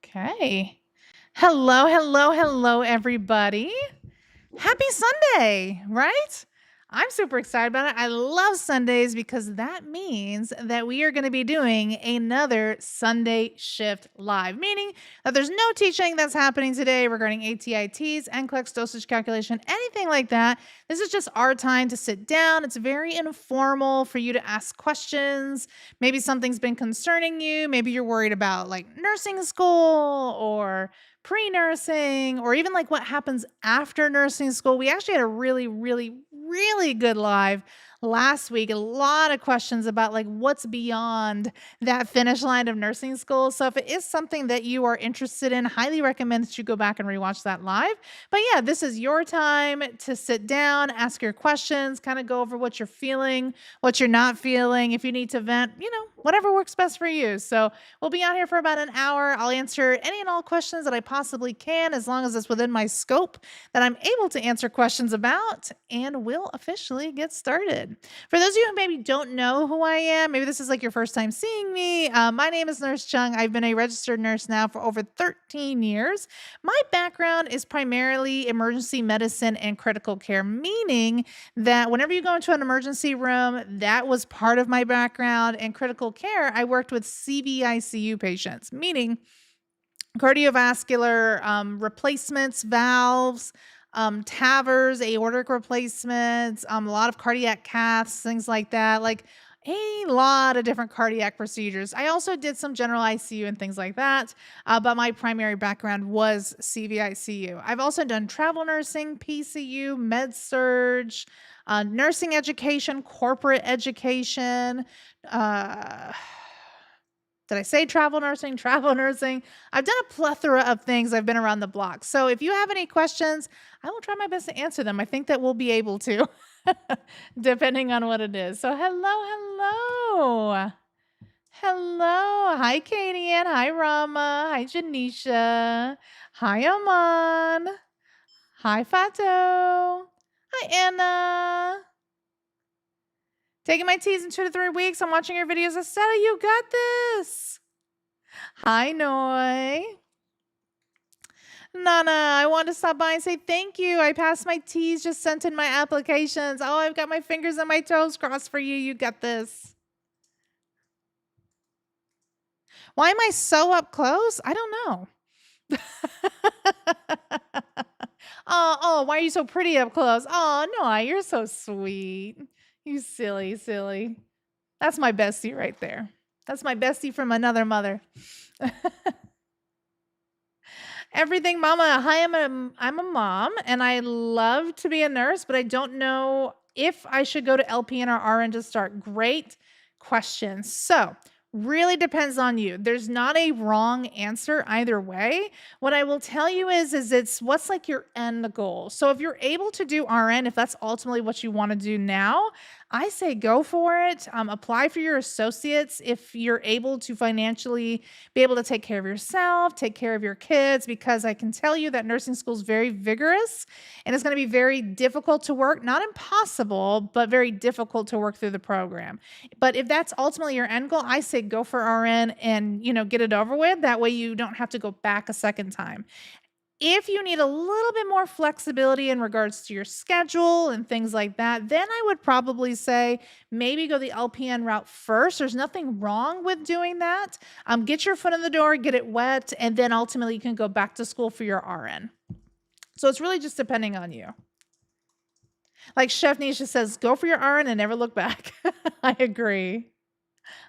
Okay. Hello, hello, hello, everybody. Happy Sunday, right? I'm super excited about it. I love Sundays because that means that we are going to be doing another Sunday shift live, meaning that there's no teaching that's happening today regarding ATITs, NCLEX dosage calculation, anything like that. This is just our time to sit down. It's very informal for you to ask questions. Maybe something's been concerning you. Maybe you're worried about like nursing school or pre-nursing or even like what happens after nursing school. We actually had a really good live last week. A lot of questions about like what's beyond that finish line of nursing school. So if it is something that you are interested in, highly recommend that you go back and rewatch that live. But yeah, this is your time to sit down, ask your questions, kind of go over what you're feeling, what you're not feeling. If you need to vent, whatever works best for you. So we'll be out here for about an hour. I'll answer any and all questions that I possibly can, as long as it's within my scope that I'm able to answer questions about, and we'll officially get started. For those of you who maybe don't know who I am, maybe this is like your first time seeing me, my name is Nurse Cheung. I've been a registered nurse now for over 13 years. My background is primarily emergency medicine and critical care, meaning that whenever you go into an emergency room, that was part of my background. In critical care, I worked with CVICU patients, meaning cardiovascular replacements, valves, TAVRs, aortic replacements, a lot of cardiac caths, things like that. Like a lot of different cardiac procedures. I also did some general ICU and things like that, but my primary background was CVICU. I've also done travel nursing, PCU, med surge, nursing education, corporate education. Uh, did I say travel nursing? Travel nursing. I've done a plethora of things. I've been around the block. So if you have any questions, I will try my best to answer them. I think that we'll be able to, depending on what it is. So hello. Hello. Hi, Katie Ann. Hi, Rama. Hi, Janisha. Hi, Aman. Hi, Fato. Hi, Anna. Taking my teas in 2 to 3 weeks. I'm watching your videos. Estella, you got this. Hi, Noi. Nana, I want to stop by and say thank you. I passed my teas, just sent in my applications. Oh, I've got my fingers and my toes crossed for you. You got this. Why am I so up close? I don't know. Oh, why are you so pretty up close? Oh, no, you're so sweet. You silly. That's my bestie right there. That's my bestie from another mother. Everything mama. Hi, I'm a mom and I love to be a nurse, but I don't know if I should go to LPN or RN to start. Great question. So, really depends on you. There's not a wrong answer either way. What I will tell you is it's what's like your end goal. So if you're able to do RN, if that's ultimately what you want to do now, I say go for it. Apply for your associates if you're able to financially be able to take care of yourself, take care of your kids, because I can tell you that nursing school is very vigorous and it's going to be very difficult to work, not impossible, but very difficult to work through the program. But if that's ultimately your end goal, I say go for RN and, get it over with. That way you don't have to go back a second time. If you need a little bit more flexibility in regards to your schedule and things like that, then I would probably say maybe go the LPN route first. There's nothing wrong with doing that. Get your foot in the door, get it wet, and then ultimately you can go back to school for your RN. So it's really just depending on you. Like Chef Nisha says, go for your RN and never look back. I agree.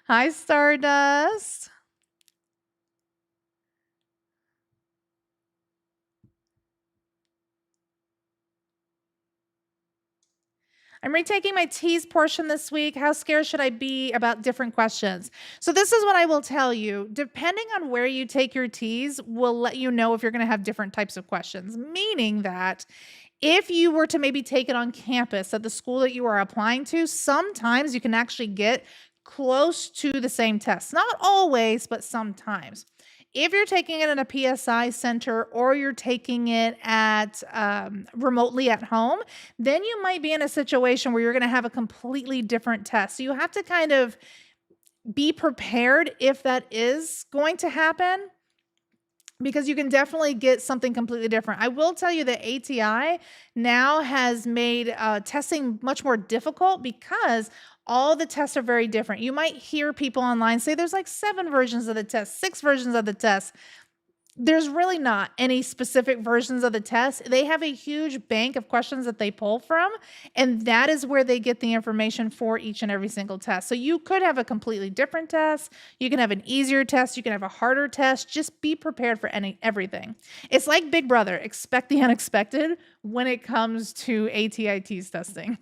Hi, Stardust. I'm retaking my teas portion this week. How scared should I be about different questions? So this is what I will tell you. Depending on where you take your teas will let you know if you're going to have different types of questions, meaning that if you were to maybe take it on campus at the school that you are applying to, sometimes you can actually get close to the same test. Not always, but sometimes. If you're taking it in a PSI center or you're taking it at remotely at home, then you might be in a situation where you're going to have a completely different test. So you have to kind of be prepared if that is going to happen. because you can definitely get something completely different. I will tell you that ATI now has made testing much more difficult because all the tests are very different. You might hear people online say there's like 7 versions of the test, 6 versions of the test. There's really not any specific versions of the test. They have a huge bank of questions that they pull from, and that is where they get the information for each and every single test. So you could have a completely different test. You can have an easier test. You can have a harder test. Just be prepared for everything. It's like Big Brother. Expect the unexpected when it comes to ATIT's testing.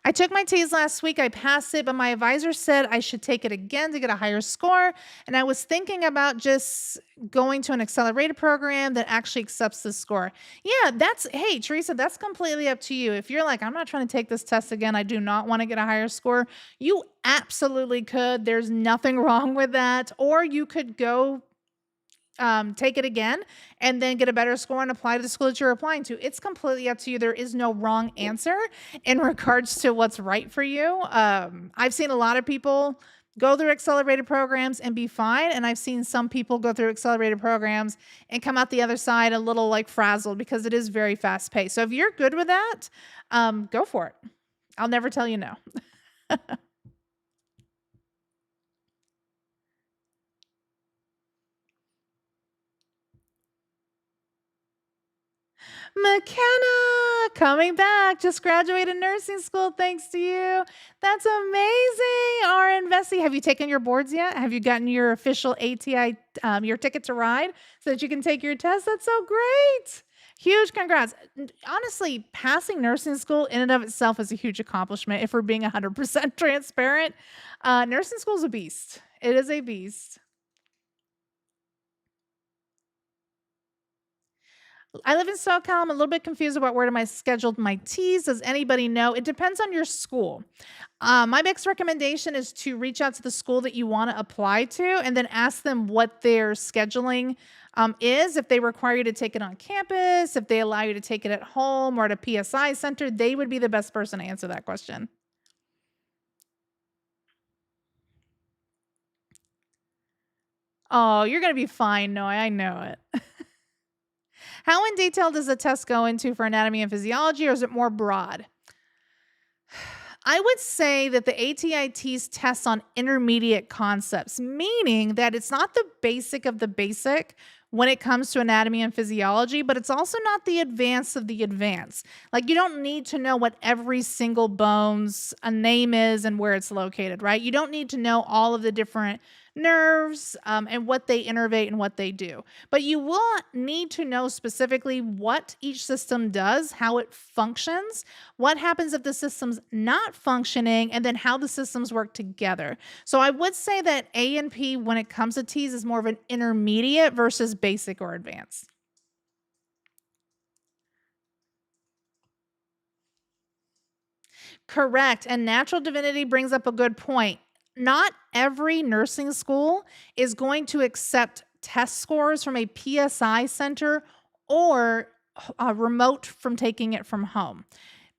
I took my T's last week. I passed it, but my advisor said I should take it again to get a higher score. And I was thinking about just going to an accelerated program that actually accepts the score. Yeah, hey, Teresa, that's completely up to you. If you're like, I'm not trying to take this test again, I do not want to get a higher score, you absolutely could. There's nothing wrong with that. Or you could go take it again and then get a better score and apply to the school that you're applying to. It's completely up to you. There is no wrong answer in regards to what's right for you. I've seen a lot of people go through accelerated programs and be fine. And I've seen some people go through accelerated programs and come out the other side a little like frazzled because it is very fast paced. So if you're good with that, go for it. I'll never tell you no. McKenna, coming back, just graduated nursing school thanks to you. That's amazing. RN Vessi, have you taken your boards yet? Have you gotten your official ATI, your ticket to ride so that you can take your test? That's so great. Huge congrats. Honestly, passing nursing school in and of itself is a huge accomplishment if we're being 100% transparent. Nursing school is a beast. It is a beast. I live in SoCal. I'm a little bit confused about where I scheduled my T's. Does anybody know? It depends on your school. My next recommendation is to reach out to the school that you want to apply to and then ask them what their scheduling is. If they require you to take it on campus, if they allow you to take it at home or at a PSI center, they would be the best person to answer that question. Oh, you're going to be fine, Noah. I know it. How in detail does the test go into for anatomy and physiology, or is it more broad? I would say that the ATITs test on intermediate concepts, meaning that it's not the basic of the basic when it comes to anatomy and physiology, but it's also not the advanced of the advanced. Like, you don't need to know what every single bone's a name is and where it's located, right? You don't need to know all of the different nerves and what they innervate and what they do. But you will need to know specifically what each system does, how it functions, what happens if the system's not functioning, and then how the systems work together. So I would say that A and P, when it comes to T's, is more of an intermediate versus basic or advanced. Correct. And natural divinity brings up a good point. Not every nursing school is going to accept test scores from a PSI center or remote from taking it from home.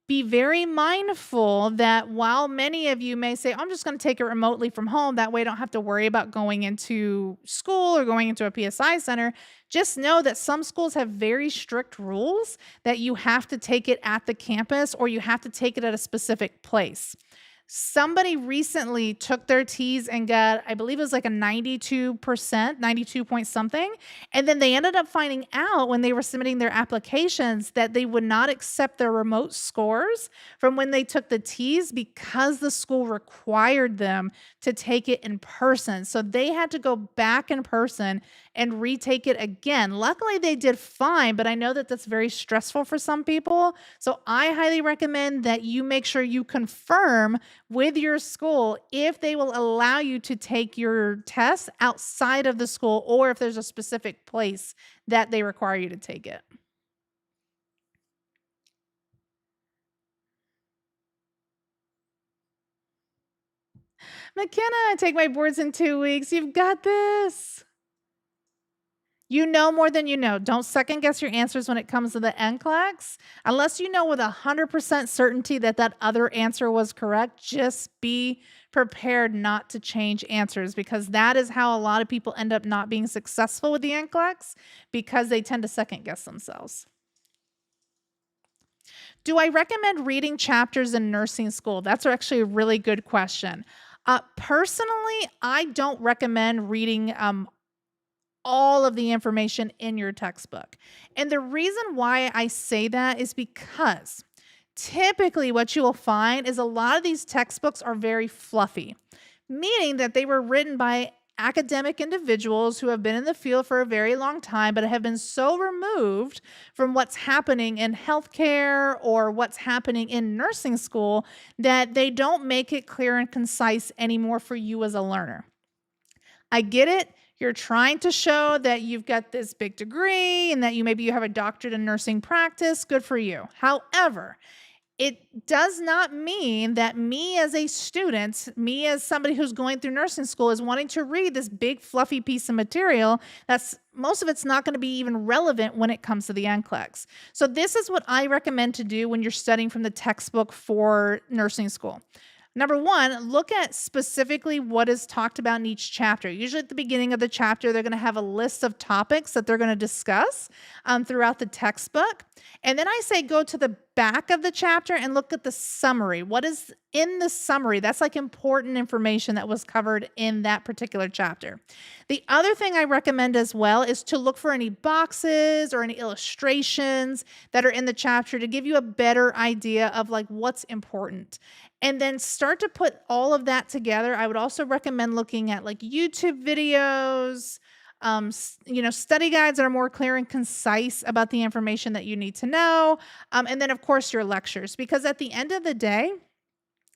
Be very mindful that while many of you may say, I'm just going to take it remotely from home, that way I don't have to worry about going into school or going into a PSI center, just know that some schools have very strict rules that you have to take it at the campus or you have to take it at a specific place. Somebody recently took their T's and got, I believe it was like a 92%, 92 point something. And then they ended up finding out when they were submitting their applications that they would not accept their remote scores from when they took the T's because the school required them to take it in person. So they had to go back in person and retake it again. Luckily, they did fine, but I know that that's very stressful for some people. So I highly recommend that you make sure you confirm with your school if they will allow you to take your test outside of the school or if there's a specific place that they require you to take it. McKenna, I take my boards in 2 weeks. You've got this. You know more than you know. Don't second guess your answers when it comes to the NCLEX. Unless you know with 100% certainty that that other answer was correct, just be prepared not to change answers, because that is how a lot of people end up not being successful with the NCLEX, because they tend to second guess themselves. Do I recommend reading chapters in nursing school? That's actually a really good question. Personally, I don't recommend reading all of the information in your textbook. And the reason why I say that is because typically what you will find is a lot of these textbooks are very fluffy, meaning that they were written by academic individuals who have been in the field for a very long time, but have been so removed from what's happening in healthcare or what's happening in nursing school that they don't make it clear and concise anymore for you as a learner. I get it. You're trying to show that you've got this big degree and that you have a doctorate in nursing practice. Good for you. However, it does not mean that me as a student, me as somebody who's going through nursing school, is wanting to read this big fluffy piece of material that's most of it's not going to be even relevant when it comes to the NCLEX. So this is what I recommend to do when you're studying from the textbook for nursing school. Number one, look at specifically what is talked about in each chapter. Usually at the beginning of the chapter, they're going to have a list of topics that they're going to discuss throughout the textbook. And then I say go to the back of the chapter and look at the summary. What is in the summary? That's like important information that was covered in that particular chapter. The other thing I recommend as well is to look for any boxes or any illustrations that are in the chapter to give you a better idea of like what's important. And then start to put all of that together. I would also recommend looking at like YouTube videos, study guides that are more clear and concise about the information that you need to know. And then, of course, your lectures, because at the end of the day,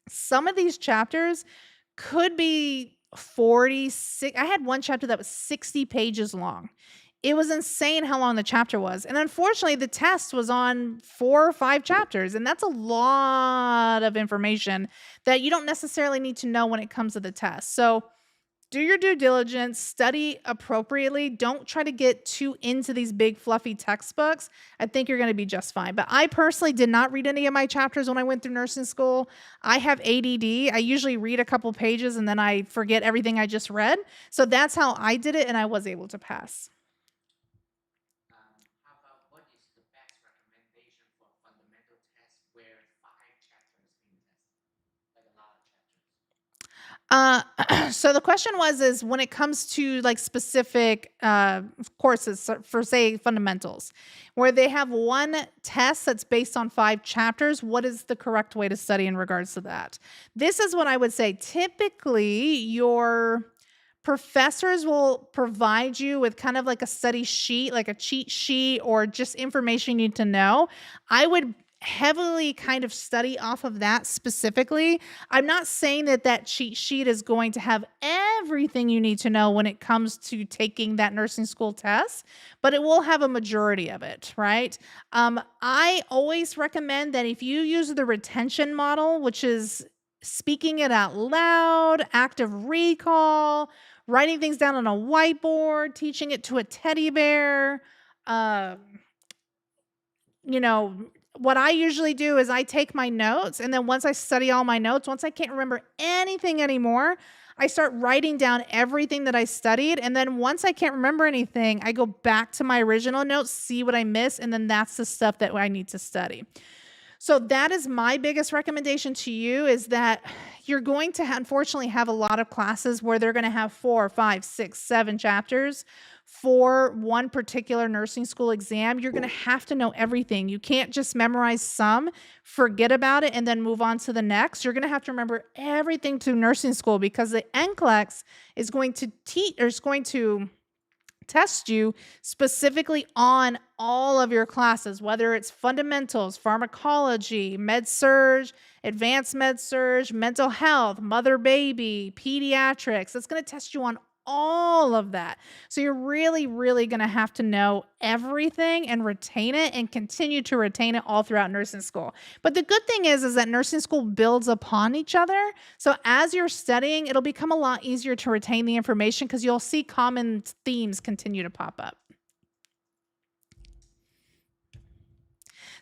some of these chapters could be 46. I had one chapter that was 60 pages long. It was insane how long the chapter was. And unfortunately, the test was on 4 or 5 chapters. And that's a lot of information that you don't necessarily need to know when it comes to the test. So do your due diligence, study appropriately. Don't try to get too into these big fluffy textbooks. I think you're going to be just fine. But I personally did not read any of my chapters when I went through nursing school. I have ADD. I usually read a couple pages and then I forget everything I just read. So that's how I did it, and I was able to pass. How about what is the best recommendation for fundamental tests where 5 chapters being tested, like a lot of chapters? So the question is when it comes to like specific courses for say fundamentals, where they have one test that's based on 5 chapters, what is the correct way to study in regards to that? This is what I would say. Typically, your professors will provide you with kind of like a study sheet, like a cheat sheet, or just information you need to know. I would heavily kind of study off of that specifically. I'm not saying that that cheat sheet is going to have everything you need to know when it comes to taking that nursing school test, but it will have a majority of it, right? I always recommend that if you use the retention model, which is speaking it out loud, active recall, writing things down on a whiteboard, teaching it to a teddy bear, uh, you know, what I usually do is I take my notes, and then once I study all my notes, once I can't remember anything anymore, I start writing down everything that I studied. And then once I can't remember anything, I go back to my original notes, see what I missed, and then that's the stuff that I need to study. So that is my biggest recommendation to you, is that you're going to unfortunately have a lot of classes where they're going to have 4, 5, 6, 7 chapters for one particular nursing school exam. You're going to have to know everything. You can't just memorize some, forget about it, and then move on to the next. You're going to have to remember everything to nursing school, because the NCLEX is going to test you specifically on all of your classes, whether it's fundamentals, pharmacology, med surge, advanced med surge, mental health, mother baby, pediatrics. It's going to test you on all of that. So you're really, really going to have to know everything and retain it and continue to retain it all throughout nursing school. But the good thing is that nursing school builds upon each other. So as you're studying, it'll become a lot easier to retain the information because you'll see common themes continue to pop up.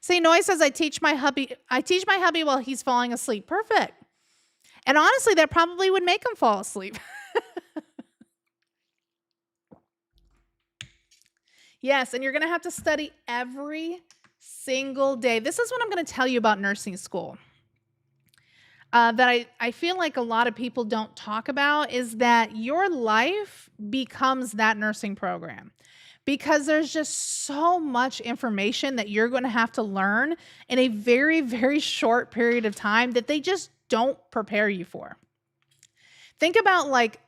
See, Noy says I teach my hubby while he's falling asleep. Perfect. And honestly, that probably would make him fall asleep. Yes, and you're going to have to study every single day. This is what I'm going to tell you about nursing school. That I feel like a lot of people don't talk about is that your life becomes that nursing program because there's just so much information that you're going to have to learn in a very, very short period of time that they just don't prepare you for. Think about like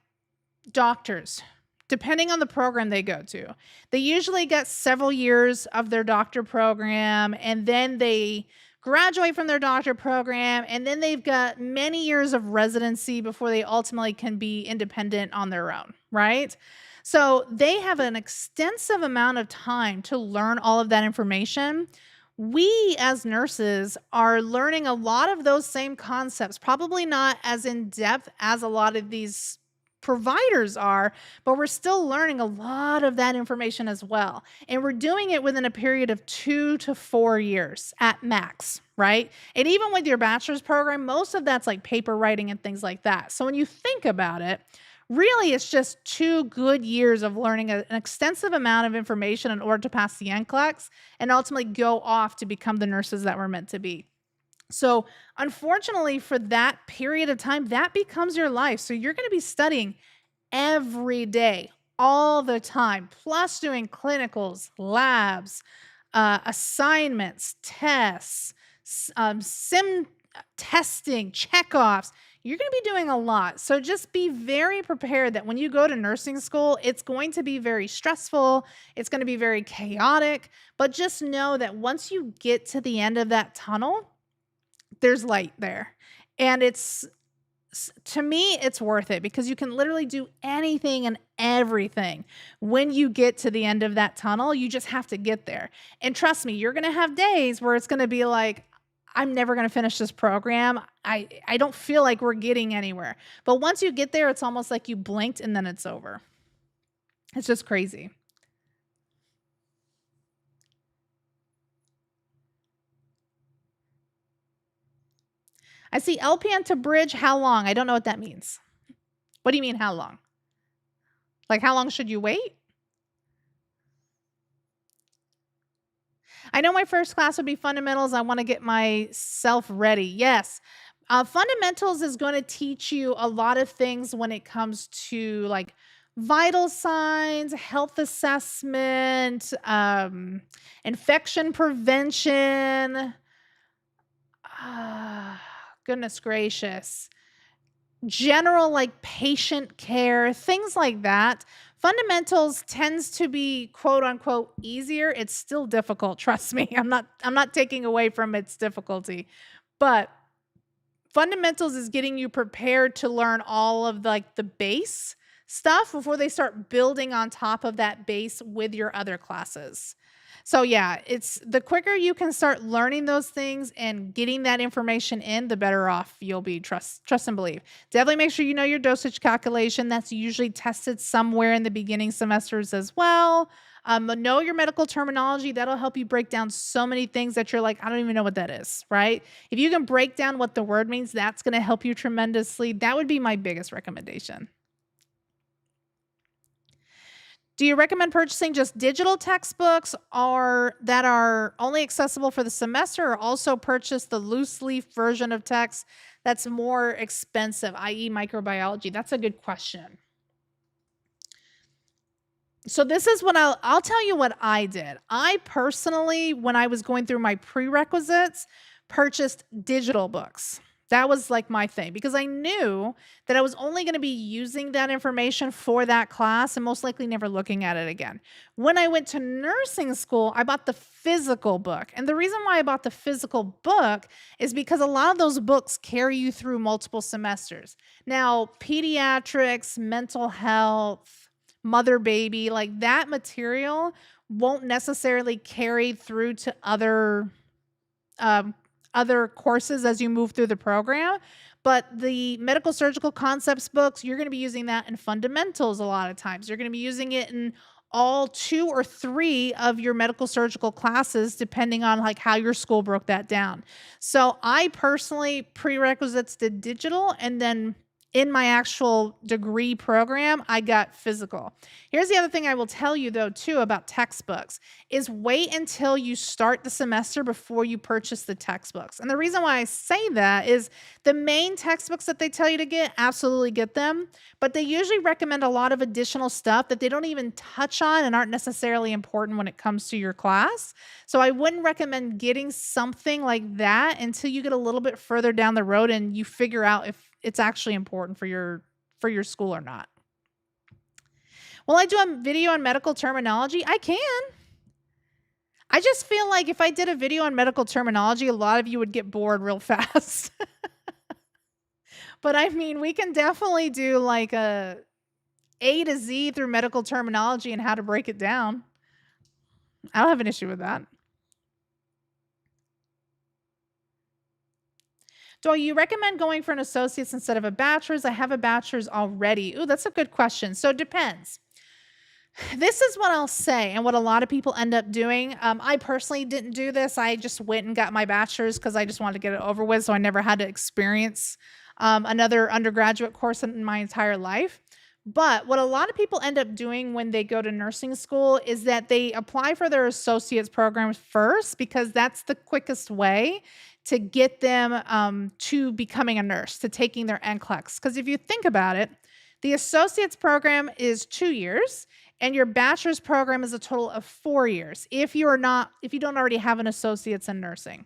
doctors, depending on the program they go to. They usually get several years of their doctor program, and then they graduate from their doctor program, and then they've got many years of residency before they ultimately can be independent on their own, right? So they have an extensive amount of time to learn all of that information. We as nurses are learning a lot of those same concepts, probably not as in depth as a lot of these providers are, but we're still learning a lot of that information as well. And we're doing it within a period of 2 to 4 years at max, right? And even with your bachelor's program, most of that's like paper writing and things like that. So when you think about it, really it's just 2 good years of learning an extensive amount of information in order to pass the NCLEX and ultimately go off to become the nurses that we're meant to be. So, unfortunately, for that period of time, that becomes your life. So, you're going to be studying every day, all the time, plus doing clinicals, labs, assignments, tests, sim testing, checkoffs. You're going to be doing a lot. So, just be very prepared that when you go to nursing school, it's going to be very stressful. It's going to be very chaotic. But just know that once you get to the end of that tunnel, there's light there. And to me, it's worth it because you can literally do anything and everything. When you get to the end of that tunnel, you just have to get there. And trust me, you're going to have days where it's going to be like, I'm never going to finish this program. I don't feel like we're getting anywhere. But once you get there, it's almost like you blinked and then it's over. It's just crazy. I see LPN to bridge. How long? I don't know what that means. What do you mean, how long? Like, how long should you wait? I know my first class would be fundamentals. I want to get myself ready. Yes. Fundamentals is going to teach you a lot of things when it comes to like vital signs, health assessment, infection prevention. Goodness gracious. General like patient care, things like that. Fundamentals tends to be quote unquote easier. It's still difficult, trust me. I'm not taking away from its difficulty. But fundamentals is getting you prepared to learn all of like the base stuff before they start building on top of that base with your other classes. So yeah, it's the quicker you can start learning those things and getting that information in, the better off you'll be. Trust and believe. Definitely make sure you know your dosage calculation. That's usually tested somewhere in the beginning semesters as well. Know your medical terminology. That'll help you break down so many things that you're like, I don't even know what that is, right? If you can break down what the word means, that's going to help you tremendously. That would be my biggest recommendation. Do you recommend purchasing just digital textbooks or that are only accessible for the semester, or also purchase the loose leaf version of text that's more expensive, i.e. microbiology? That's a good question. So this is what I'll tell you what I did. I personally, when I was going through my prerequisites, purchased digital books. That was like my thing because I knew that I was only going to be using that information for that class and most likely never looking at it again. When I went to nursing school, I bought the physical book. And the reason why I bought the physical book is because a lot of those books carry you through multiple semesters. Now, pediatrics, mental health, mother baby, like that material won't necessarily carry through to other courses as you move through the program. But the medical surgical concepts books, you're going to be using that in fundamentals a lot of times. You're going to be using it in all 2 or 3 of your medical surgical classes depending on like how your school broke that down. So I personally prerequisites did digital, and then in my actual degree program, I got physical. Here's the other thing I will tell you though too about textbooks is wait until you start the semester before you purchase the textbooks. And the reason why I say that is the main textbooks that they tell you to get, absolutely get them, but they usually recommend a lot of additional stuff that they don't even touch on and aren't necessarily important when it comes to your class. So I wouldn't recommend getting something like that until you get a little bit further down the road and you figure out if it's actually important for your school or not. Will I do a video on medical terminology? I can. I just feel like if I did a video on medical terminology, a lot of you would get bored real fast. But I mean, we can definitely do like A to Z through medical terminology and how to break it down. I don't have an issue with that. Do you recommend going for an associate's instead of a bachelor's? I have a bachelor's already. Ooh, that's a good question. So it depends. This is what I'll say, and what a lot of people end up doing. I personally didn't do this. I just went and got my bachelor's because I just wanted to get it over with, so I never had to experience another undergraduate course in my entire life. But what a lot of people end up doing when they go to nursing school is that they apply for their associate's programs first because that's the quickest way to get them to becoming a nurse, to taking their NCLEX. Because if you think about it, the associate's program is 2 years and your bachelor's program is a total of 4 years if you don't already have an associate's in nursing.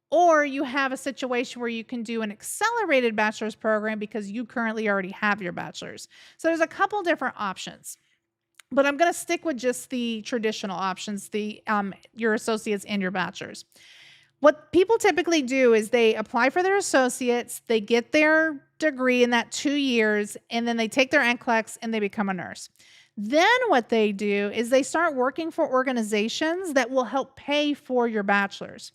Or you have a situation where you can do an accelerated bachelor's program because you currently already have your bachelor's. So there's a couple different options. But I'm going to stick with just the traditional options, your associates and your bachelor's. What people typically do is they apply for their associates, they get their degree in that 2 years, and then they take their NCLEX and they become a nurse. Then what they do is they start working for organizations that will help pay for your bachelor's.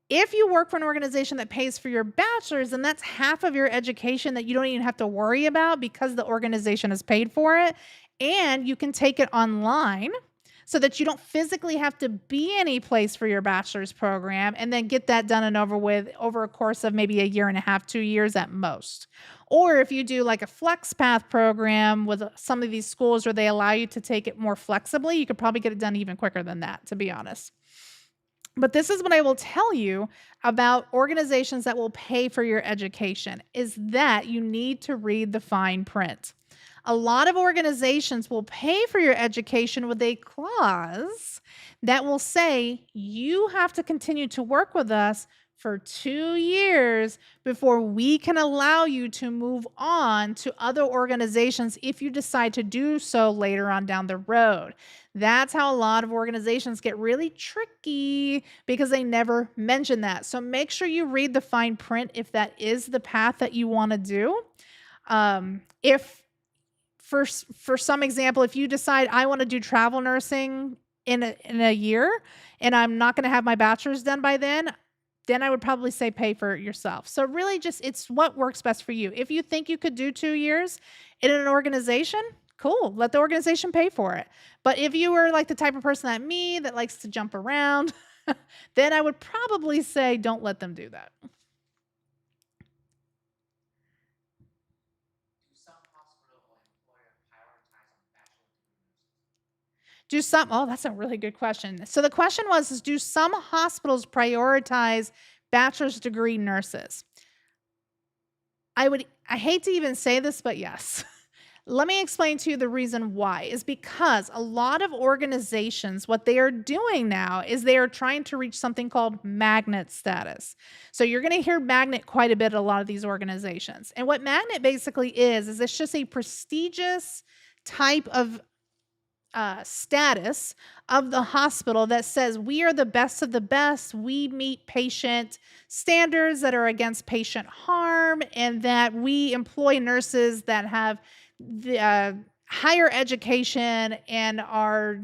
If you work for an organization that pays for your bachelor's, then that's half of your education that you don't even have to worry about because the organization has paid for it, and you can take it online so that you don't physically have to be any place for your bachelor's program and then get that done and over with over a course of maybe a year and a half, 2 years at most. Or if you do like a flex path program with some of these schools where they allow you to take it more flexibly, you could probably get it done even quicker than that, to be honest. But this is what I will tell you about organizations that will pay for your education is that you need to read the fine print. A lot of organizations will pay for your education with a clause that will say you have to continue to work with us for 2 years before we can allow you to move on to other organizations if you decide to do so later on down the road. That's how a lot of organizations get really tricky because they never mention that. So make sure you read the fine print if that is the path that you want to do. If for some example, if you decide I want to do travel nursing in a year and I'm not going to have my bachelor's done by then I would probably say pay for it yourself. So really just it's what works best for you. If you think you could do 2 years in an organization, cool, let the organization pay for it. But if you were like the type of person like me that likes to jump around, then I would probably say don't let them do that. Do some hospital or employer prioritize on bachelor degree nurses? Oh, that's a really good question. So the question was, is do some hospitals prioritize bachelor's degree nurses? I hate to even say this, but yes. Let me explain to you the reason why is because a lot of organizations, what they are doing now is they are trying to reach something called magnet status. So you're going to hear magnet quite a bit at a lot of these organizations. And what magnet basically is it's just a prestigious type of status of the hospital that says we are the best of the best. We meet patient standards that are against patient harm, and that we employ nurses that have the higher education and are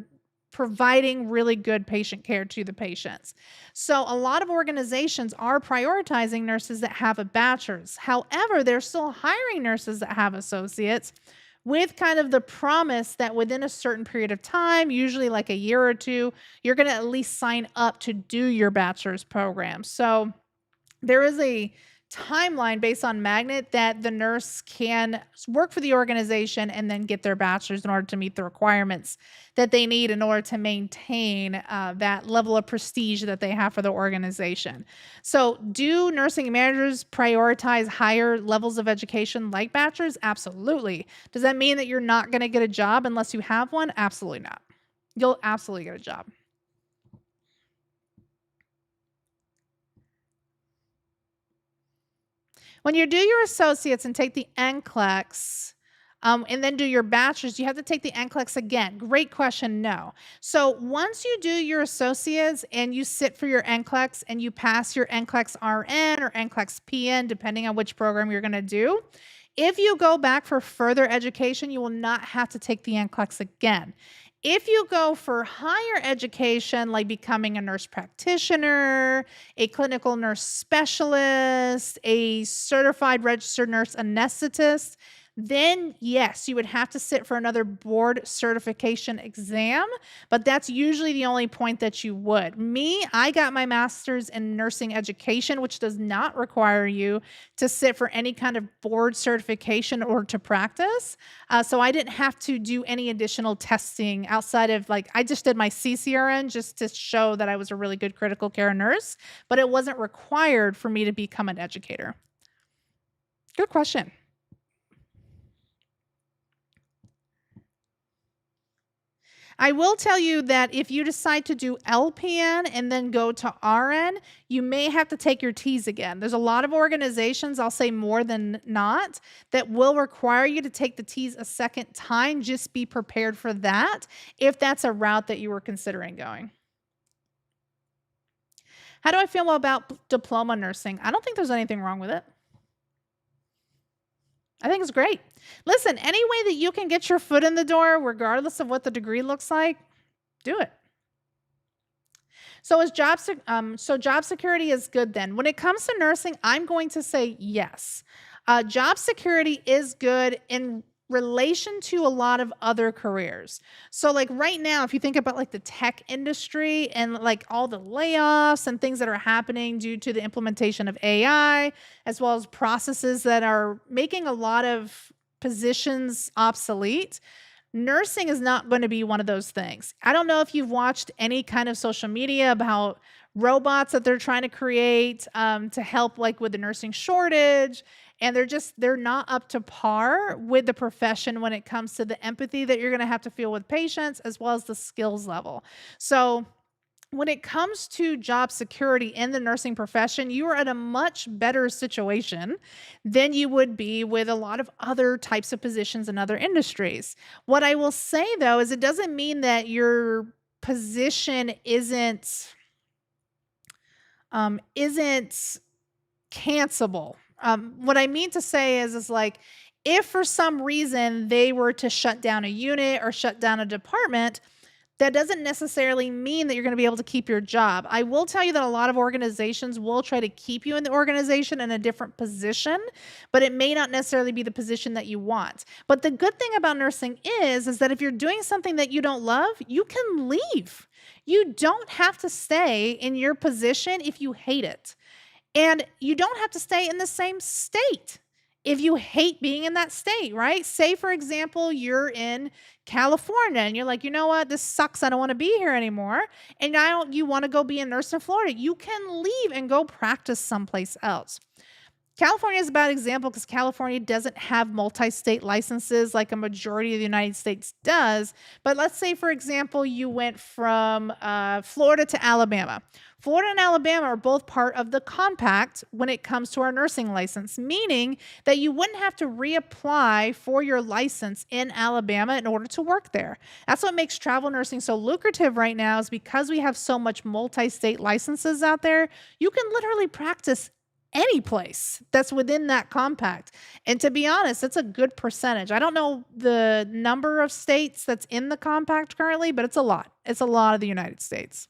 providing really good patient care to the patients. So a lot of organizations are prioritizing nurses that have a bachelor's. However, they're still hiring nurses that have associates, with kind of the promise that within a certain period of time, usually like a year or two, you're going to at least sign up to do your bachelor's program. So there is a timeline based on magnet that the nurse can work for the organization and then get their bachelor's in order to meet the requirements that they need in order to maintain that level of prestige that they have for the organization. So do nursing managers prioritize higher levels of education like bachelor's? Absolutely. Does that mean that you're not going to get a job unless you have one? Absolutely not. You'll absolutely get a job. When you do your associates and take the NCLEX, and then do your bachelor's, you have to take the NCLEX again. Great question. No. So once you do your associates and you sit for your NCLEX and you pass your NCLEX RN or NCLEX PN, depending on which program you're going to do, if you go back for further education, you will not have to take the NCLEX again. If you go for higher education, like becoming a nurse practitioner, a clinical nurse specialist, a certified registered nurse anesthetist, then yes, you would have to sit for another board certification exam, but that's usually the only point that you would. Me, I got my master's in nursing education, which does not require you to sit for any kind of board certification or to practice. So I didn't have to do any additional testing outside of like, I just did my CCRN just to show that I was a really good critical care nurse, but it wasn't required for me to become an educator. Good question. I will tell you that if you decide to do LPN and then go to RN, you may have to take your T's again. There's a lot of organizations, I'll say more than not, that will require you to take the T's a second time. Just be prepared for that if that's a route that you were considering going. How do I feel about diploma nursing? I don't think there's anything wrong with it. I think it's great. Listen, any way that you can get your foot in the door, regardless of what the degree looks like, do it. So job security is good then. When it comes to nursing, I'm going to say yes. Job security is good in relation to a lot of other careers. So like right now, if you think about like the tech industry and like all the layoffs and things that are happening due to the implementation of AI, as well as processes that are making a lot of positions obsolete, nursing is not going to be one of those things. I don't know if you've watched any kind of social media about robots that they're trying to create to help like with the nursing shortage. And they're not up to par with the profession when it comes to the empathy that you're going to have to feel with patients as well as the skills level. So when it comes to job security in the nursing profession, you are in a much better situation than you would be with a lot of other types of positions in other industries. What I will say though is it doesn't mean that your position isn't cancelable. What I mean to say is like if for some reason they were to shut down a unit or shut down a department, that doesn't necessarily mean that you're going to be able to keep your job. I will tell you that a lot of organizations will try to keep you in the organization in a different position, but it may not necessarily be the position that you want. But the good thing about nursing is that if you're doing something that you don't love, you can leave. You don't have to stay in your position if you hate it. And you don't have to stay in the same state if you hate being in that state, right? Say, for example, you're in California and you're like, you know what, this sucks. I don't want to be here anymore. And now you want to go be a nurse in Florida. You can leave and go practice someplace else. California is a bad example because California doesn't have multi-state licenses like a majority of the United States does. But let's say, for example, you went from Florida to Alabama. Florida and Alabama are both part of the compact when it comes to our nursing license, meaning that you wouldn't have to reapply for your license in Alabama in order to work there. That's what makes travel nursing so lucrative right now is because we have so much multi-state licenses out there, you can literally practice any place that's within that compact. And to be honest, it's a good percentage. I don't know the number of states that's in the compact currently, but it's a lot. It's a lot of the United States.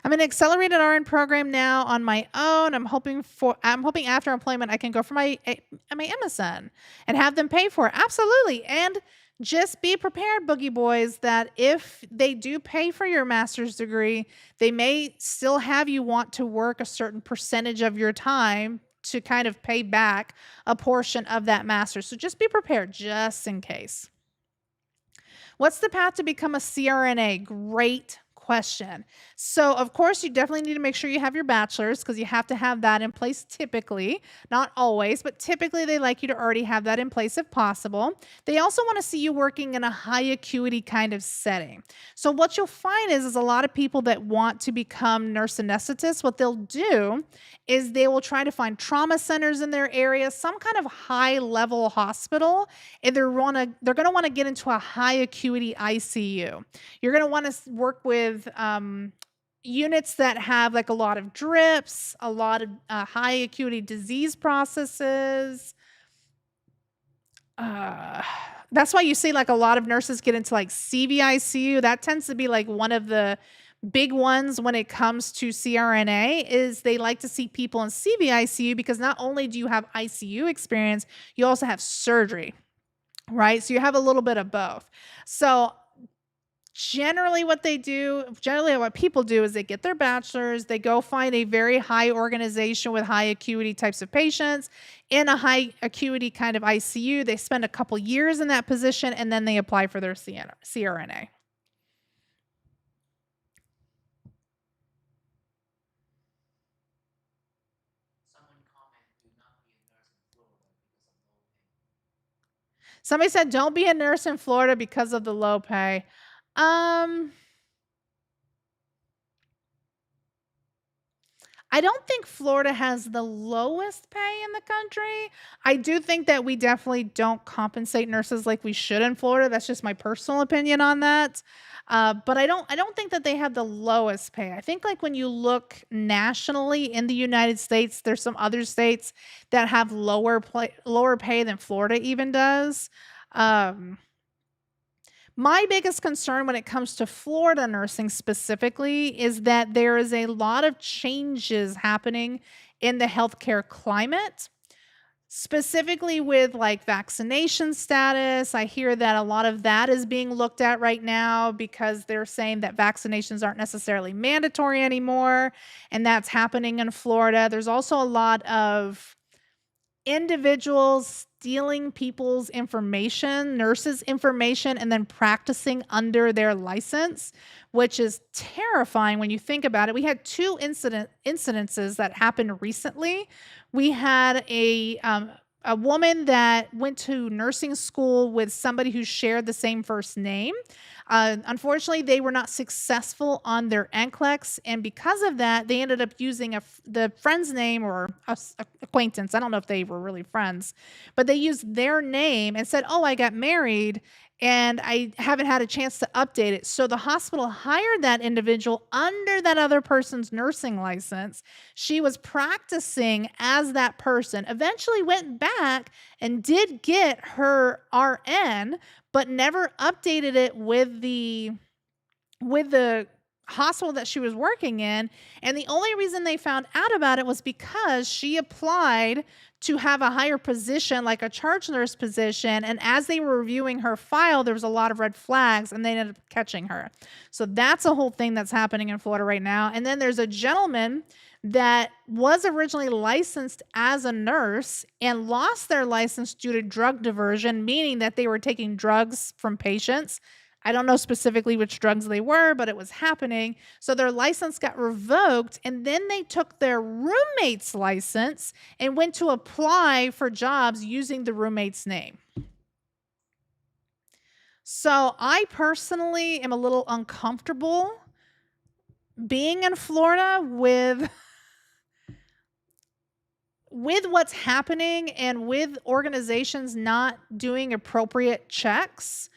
I'm in an accelerated RN program now on my own. I'm hoping after employment I can go for my MSN and have them pay for it. Absolutely. And just be prepared, boogie boys, that if they do pay for your master's degree, they may still have you want to work a certain percentage of your time to kind of pay back a portion of that master's. So just be prepared just in case. What's the path to become a CRNA? Great question. So, of course, you definitely need to make sure you have your bachelor's because you have to have that in place typically. Not always, but typically they like you to already have that in place if possible. They also want to see you working in a high acuity kind of setting. So, what you'll find is a lot of people that want to become nurse anesthetists, what they'll do is they will try to find trauma centers in their area, some kind of high level hospital, and they're going to want to get into a high acuity ICU. You're going to want to work with units that have like a lot of drips, a lot of high acuity disease processes. Uh, that's why you see like a lot of nurses get into like CVICU. That tends to be like one of the big ones when it comes to CRNA is they like to see people in CVICU because not only do you have ICU experience, you also have surgery, right? So you have a little bit of both. So generally what people do is they get their bachelor's, they go find a very high organization with high acuity types of patients in a high acuity kind of ICU. They spend a couple years in that position and then they apply for their CRNA. Someone comment, do not be a nurse in Florida because of low pay. Somebody said, don't be a nurse in Florida because of the low pay. Um, I don't think Florida has the lowest pay in the country. I do think that we definitely don't compensate nurses like we should in Florida. That's just my personal opinion on that. But I don't think that they have the lowest pay. I think like when you look nationally in the United States, there's some other states that have lower pay than Florida even does. Um, my biggest concern when it comes to Florida nursing specifically is that there is a lot of changes happening in the healthcare climate, specifically with like vaccination status. I hear that a lot of that is being looked at right now because they're saying that vaccinations aren't necessarily mandatory anymore, and that's happening in Florida. There's also a lot of individuals stealing people's information, nurses' information, and then practicing under their license, which is terrifying when you think about it. We had two incidences that happened recently. We had a woman that went to nursing school with somebody who shared the same first name. Unfortunately, they were not successful on their NCLEX, and because of that, they ended up using the friend's name or acquaintance. I don't know if they were really friends, but they used their name and said, "Oh, I got married." And I haven't had a chance to update it. So the hospital hired that individual under that other person's nursing license. She was practicing as that person, eventually went back and did get her RN, but never updated it with the hospital that she was working in. And the only reason they found out about it was because she applied to have a higher position, like a charge nurse position. And as they were reviewing her file, there was a lot of red flags and they ended up catching her. So that's a whole thing that's happening in Florida right now. And then there's a gentleman that was originally licensed as a nurse and lost their license due to drug diversion, meaning that they were taking drugs from patients. I don't know specifically which drugs they were, but it was happening. So their license got revoked, and then they took their roommate's license and went to apply for jobs using the roommate's name. So I personally am a little uncomfortable being in Florida with what's happening and with organizations not doing appropriate checks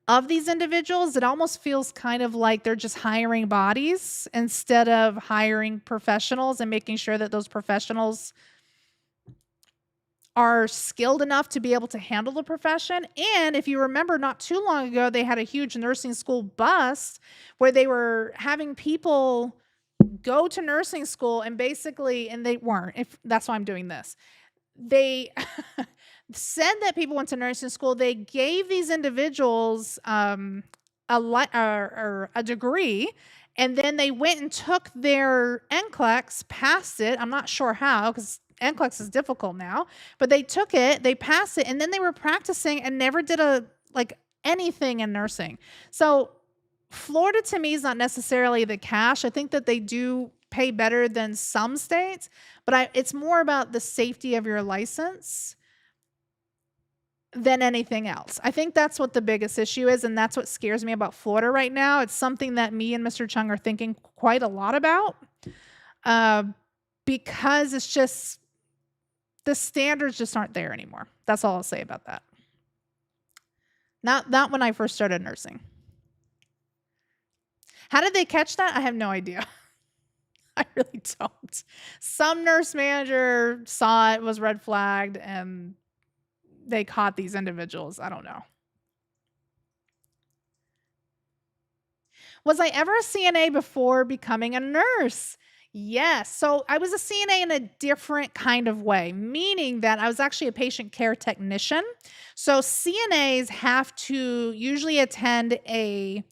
of these individuals. It almost feels kind of like they're just hiring bodies instead of hiring professionals and making sure that those professionals are skilled enough to be able to handle the profession. And if you remember, not too long ago, they had a huge nursing school bust where they were having people go to nursing school and basically, and they weren't, if that's why I'm doing this. They said that people went to nursing school. They gave these individuals or a degree, and then they went and took their NCLEX, passed it. I'm not sure how because NCLEX is difficult now, but they took it, they passed it, and then they were practicing and never did anything in nursing. So Florida to me is not necessarily the cash. I think that they do pay better than some states, but it's more about the safety of your license than anything else. I think that's what the biggest issue is, and that's what scares me about Florida right now. It's something that me and Mr. Cheung are thinking quite a lot about, uh, because it's just the standards just aren't there anymore. That's all I'll say about that. Not when I first started nursing. How did they catch that? I have no idea. I really don't. Some nurse manager saw it, was red flagged, and they caught these individuals. I don't know. Was I ever a CNA before becoming a nurse? Yes. So I was a CNA in a different kind of way, meaning that I was actually a patient care technician. So CNAs have to usually attend a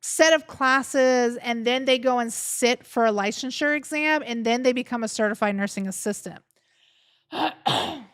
set of classes, and then they go and sit for a licensure exam, and then they become a certified nursing assistant.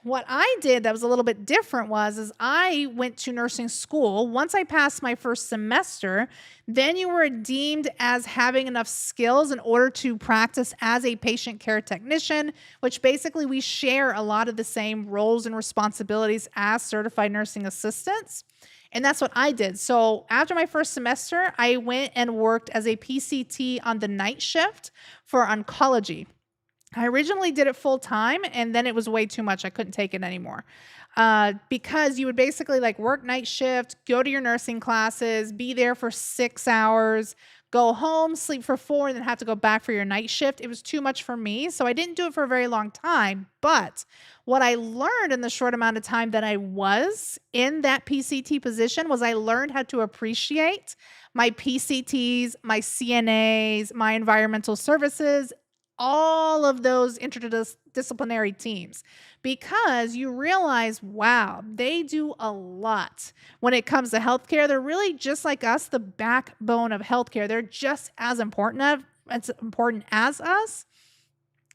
What I did that was a little bit different is I went to nursing school. Once I passed my first semester, then you were deemed as having enough skills in order to practice as a patient care technician, which basically we share a lot of the same roles and responsibilities as certified nursing assistants. And that's what I did. So after my first semester, I went and worked as a PCT on the night shift for oncology. I originally did it full time, and then it was way too much. I couldn't take it anymore. Because you would basically work night shift, go to your nursing classes, be there for 6 hours, go home, sleep for 4, and then have to go back for your night shift. It was too much for me, so I didn't do it for a very long time. But what I learned in the short amount of time that I was in that PCT position was I learned how to appreciate my PCTs, my CNAs, my environmental services, all of those interdisciplinary teams, because you realize, wow, they do a lot when it comes to healthcare. They're really just like us, the backbone of healthcare. They're just as important as us.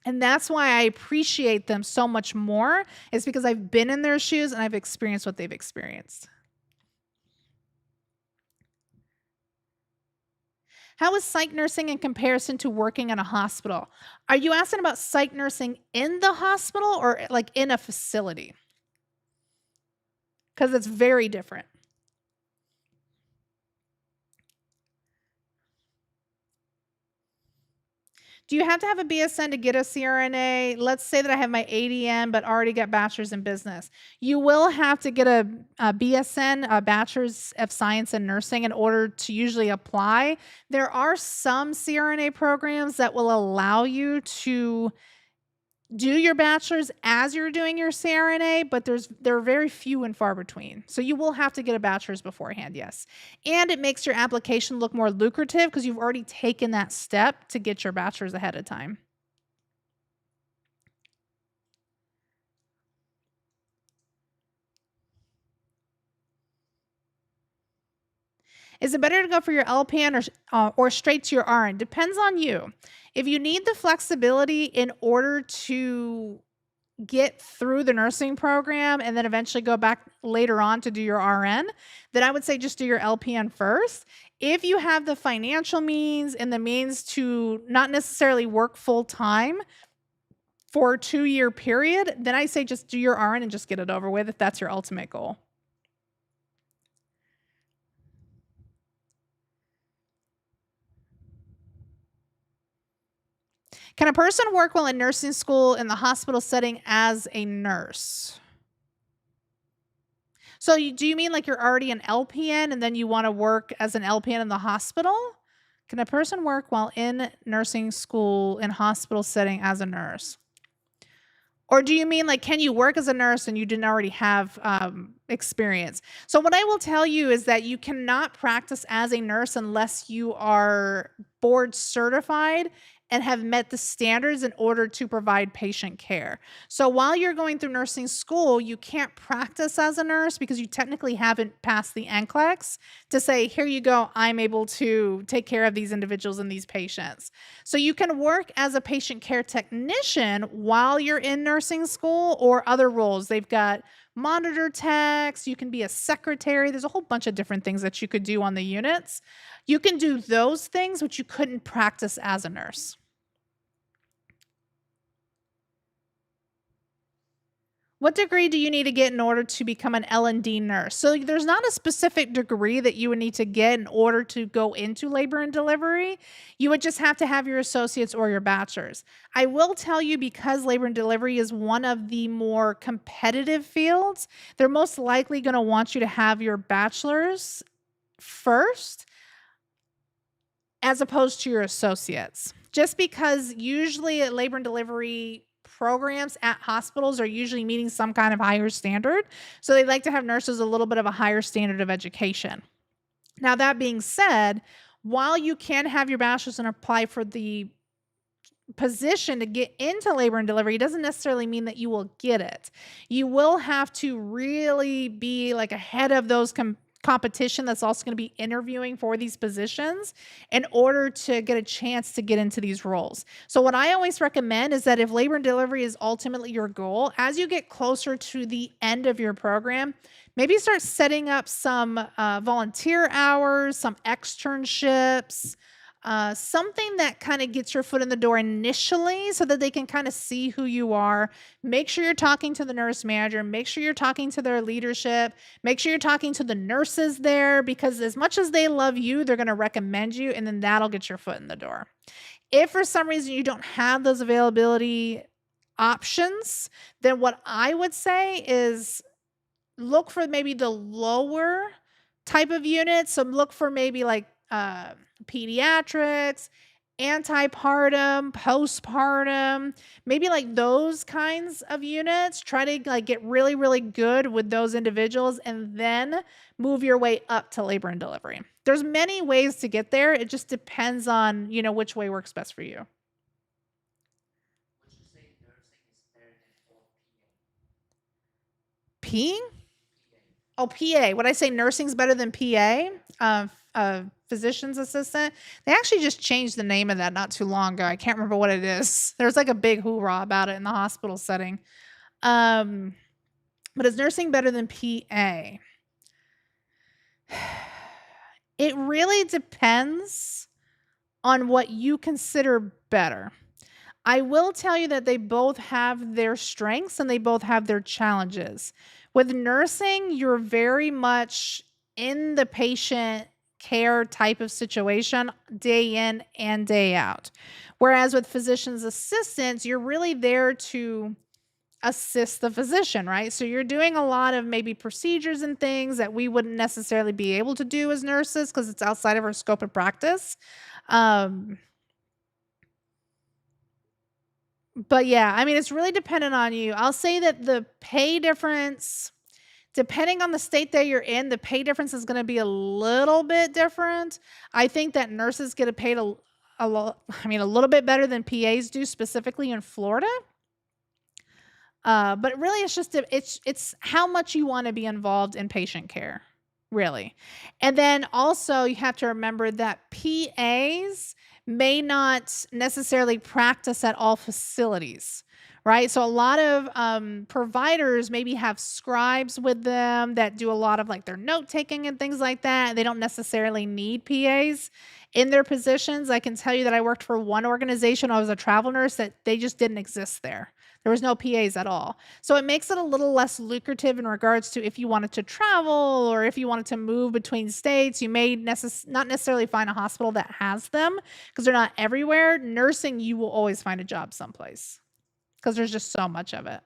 And that's why I appreciate them so much more, is because I've been in their shoes and I've experienced what they've experienced. How is psych nursing in comparison to working in a hospital? Are you asking about psych nursing in the hospital or in a facility? Because it's very different. Do you have to have a BSN to get a CRNA? Let's say that I have my ADN but already got bachelor's in business. You will have to get a BSN, a bachelor's of science in nursing, in order to usually apply. There are some CRNA programs that will allow you to do your bachelor's as you're doing your CRNA, but they're very few and far between. So you will have to get a bachelor's beforehand, yes. And it makes your application look more lucrative because you've already taken that step to get your bachelor's ahead of time. Is it better to go for your LPN or straight to your RN? Depends on you. If you need the flexibility in order to get through the nursing program and then eventually go back later on to do your RN, then I would say just do your LPN first. If you have the financial means and the means to not necessarily work full time for a 2-year period, then I say just do your RN and just get it over with if that's your ultimate goal. Can a person work while in nursing school in the hospital setting as a nurse? So do you mean you're already an LPN and then you want to work as an LPN in the hospital? Can a person work while in nursing school in hospital setting as a nurse? Or do you mean can you work as a nurse and you didn't already have experience? So what I will tell you is that you cannot practice as a nurse unless you are board certified and have met the standards in order to provide patient care. So while you're going through nursing school, you can't practice as a nurse because you technically haven't passed the NCLEX to say, here you go, I'm able to take care of these individuals and these patients. So you can work as a patient care technician while you're in nursing school or other roles. They've got monitor techs, you can be a secretary. There's a whole bunch of different things that you could do on the units. You can do those things, which you couldn't practice as a nurse. What degree do you need to get in order to become an L&D nurse? So there's not a specific degree that you would need to get in order to go into labor and delivery. You would just have to have your associates or your bachelor's. I will tell you, because labor and delivery is one of the more competitive fields, they're most likely going to want you to have your bachelor's first as opposed to your associates. Just because usually at labor and delivery programs at hospitals are usually meeting some kind of higher standard. So they like to have nurses a little bit of a higher standard of education. Now, that being said, while you can have your bachelor's and apply for the position to get into labor and delivery, it doesn't necessarily mean that you will get it. You will have to really be like ahead of those competition that's also going to be interviewing for these positions in order to get a chance to get into these roles. So what I always recommend is that if labor and delivery is ultimately your goal, as you get closer to the end of your program, maybe start setting up some volunteer hours, some externships, something that kind of gets your foot in the door initially so that they can kind of see who you are. Make sure you're talking to the nurse manager. Make sure you're talking to their leadership. Make sure you're talking to the nurses there, because as much as they love you, they're going to recommend you, and then that'll get your foot in the door. If for some reason you don't have those availability options, then what I would say is look for maybe the lower type of units. So look for maybe like pediatrics, antepartum, postpartum, maybe like those kinds of units. Try to like get really, really good with those individuals and then move your way up to labor and delivery. There's many ways to get there. It just depends on, which way works best for you. Would you say nursing is better than all Peeing? PA? Oh, PA. Would I say nursing's better than PA? Physician's assistant. They actually just changed the name of that not too long ago. I can't remember what it is. There's like a big hoorah about it in the hospital setting. Um, but is nursing better than PA? It really depends on what you consider better. I will tell you that they both have their strengths and they both have their challenges. With nursing, you're very much in the patient care type of situation day in and day out. Whereas with physician's assistants, you're really there to assist the physician, right? So you're doing a lot of maybe procedures and things that we wouldn't necessarily be able to do as nurses because it's outside of our scope of practice. Um, But yeah, I mean, it's really dependent on you. I'll say that the pay difference, depending on the state that you're in, the pay difference is going to be a little bit different. I think that nurses get paid a lot, I mean, a little bit better than PAs do, specifically in Florida. But really, it's just it's how much you want to be involved in patient care, really. And then also, you have to remember that PAs may not necessarily practice at all facilities, right? So a lot of providers maybe have scribes with them that do a lot of like their note taking and things like that. They don't necessarily need PAs in their positions. I can tell you that I worked for one organization. I was a travel nurse that they just didn't exist there. There was no PAs at all. So it makes it a little less lucrative in regards to if you wanted to travel or if you wanted to move between states. You may not necessarily find a hospital that has them because they're not everywhere. Nursing, you will always find a job someplace because there's just so much of it.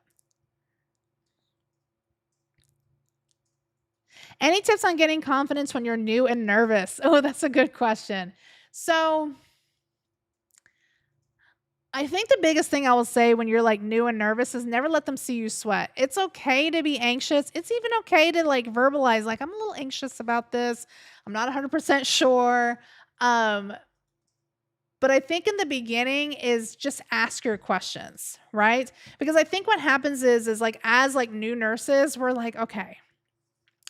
Any tips on getting confidence when you're new and nervous? Oh, that's a good question. So I think the biggest thing I will say when you're like new and nervous is never let them see you sweat. It's okay to be anxious. It's even okay to like verbalize, like, I'm a little anxious about this. I'm not 100% sure. Um, But I think in the beginning is just ask your questions, right? Because I think what happens is like as like new nurses, we're like, okay,